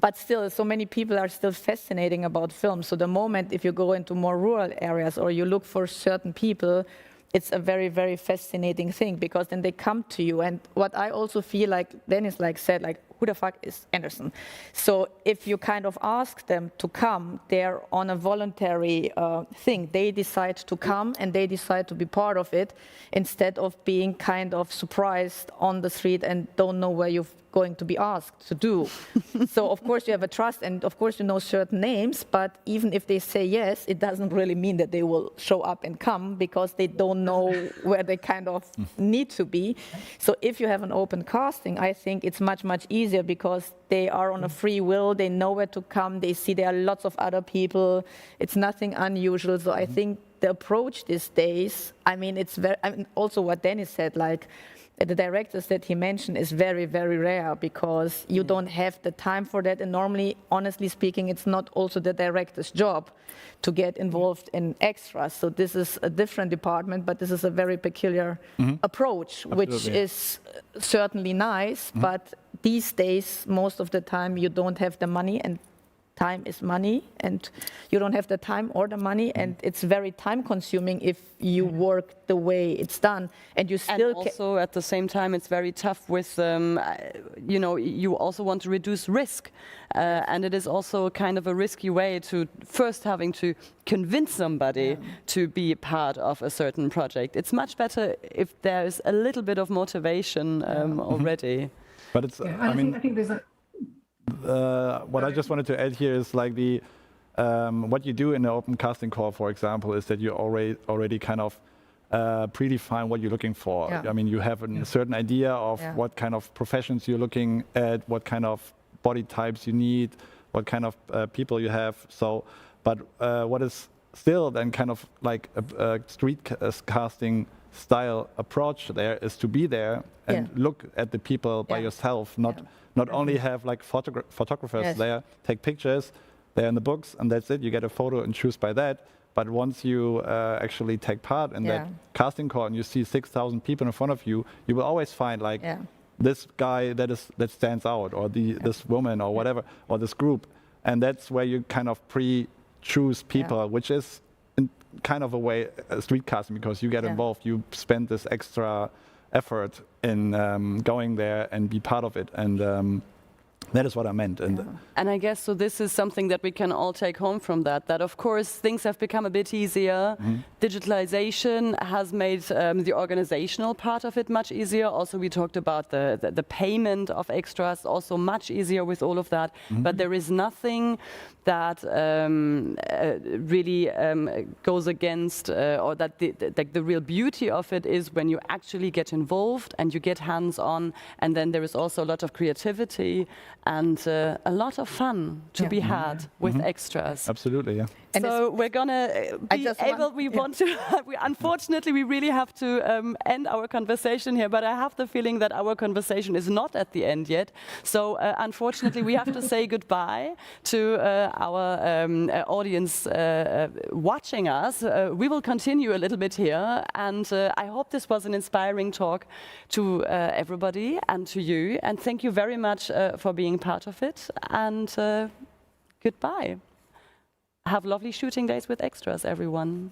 But still, so many people are still fascinating about film. So the moment if you go into more rural areas or you look for certain people, it's a very fascinating thing, because then they come to you. And what I also feel like Dennis said, like, who the fuck is Anderson? So if you kind of ask them to come, they're on a voluntary thing. They decide to come and they decide to be part of it, instead of being kind of surprised on the street and don't know where you're going to be asked to do. So of course you have a trust, and of course you know certain names, but even if they say yes, it doesn't really mean that they will show up and come, because they don't know where they kind of need to be. So if you have an open casting, I think it's much easier, because they are on a free will, they know where to come, they see there are lots of other people, it's nothing unusual. So I think the approach these days, I mean, it's very, I mean, also what Dennis said, like, the directors that he mentioned is very rare, because you don't have the time for that. And normally, honestly speaking, it's not also the director's job to get involved in extras. So this is a different department, but this is a very peculiar approach, which is certainly nice. But these days, most of the time, you don't have the money, and time is money, and you don't have the time or the money, and it's very time consuming if you work the way it's done, and you still and also at the same time it's very tough with you know, you also want to reduce risk, and it is also kind of a risky way to first having to convince somebody to be a part of a certain project. It's much better if there's a little bit of motivation already. But it's I think there's a what I just wanted to add here is like the what you do in the open casting call, for example, is that you already kind of predefine what you're looking for. I mean, you have a certain idea of what kind of professions you're looking at, what kind of body types you need, what kind of people you have. So, but what is still then kind of like a street casting style approach there is to be there and look at the people by yourself, not only have like photographers there, take pictures, they're in the books, and that's it. You get a photo and choose by that. But once you actually take part in that casting call and you see 6,000 people in front of you, you will always find like this guy that stands out, or this woman, or whatever, or this group. And that's where you kind of pre-choose people, which is in kind of a way street casting, because you get involved, you spend this extra effort in going there and be part of it, and that is what I meant. And I guess so this is something that we can all take home from that of course things have become a bit easier. Digitalization has made the organizational part of it much easier. Also, we talked about the payment of extras, also much easier with all of that. But there is nothing that really goes against, or that the real beauty of it is when you actually get involved and you get hands-on, and then there is also a lot of creativity, and a lot of fun to be had with extras. Absolutely, yeah. And so we're gonna be able. Unfortunately, we really have to end our conversation here. But I have the feeling that our conversation is not at the end yet. So unfortunately, we have to say goodbye to our audience watching us. We will continue a little bit here, and I hope this was an inspiring talk to everybody and to you. And thank you very much for being part of it. And goodbye. Have lovely shooting days with extras, everyone.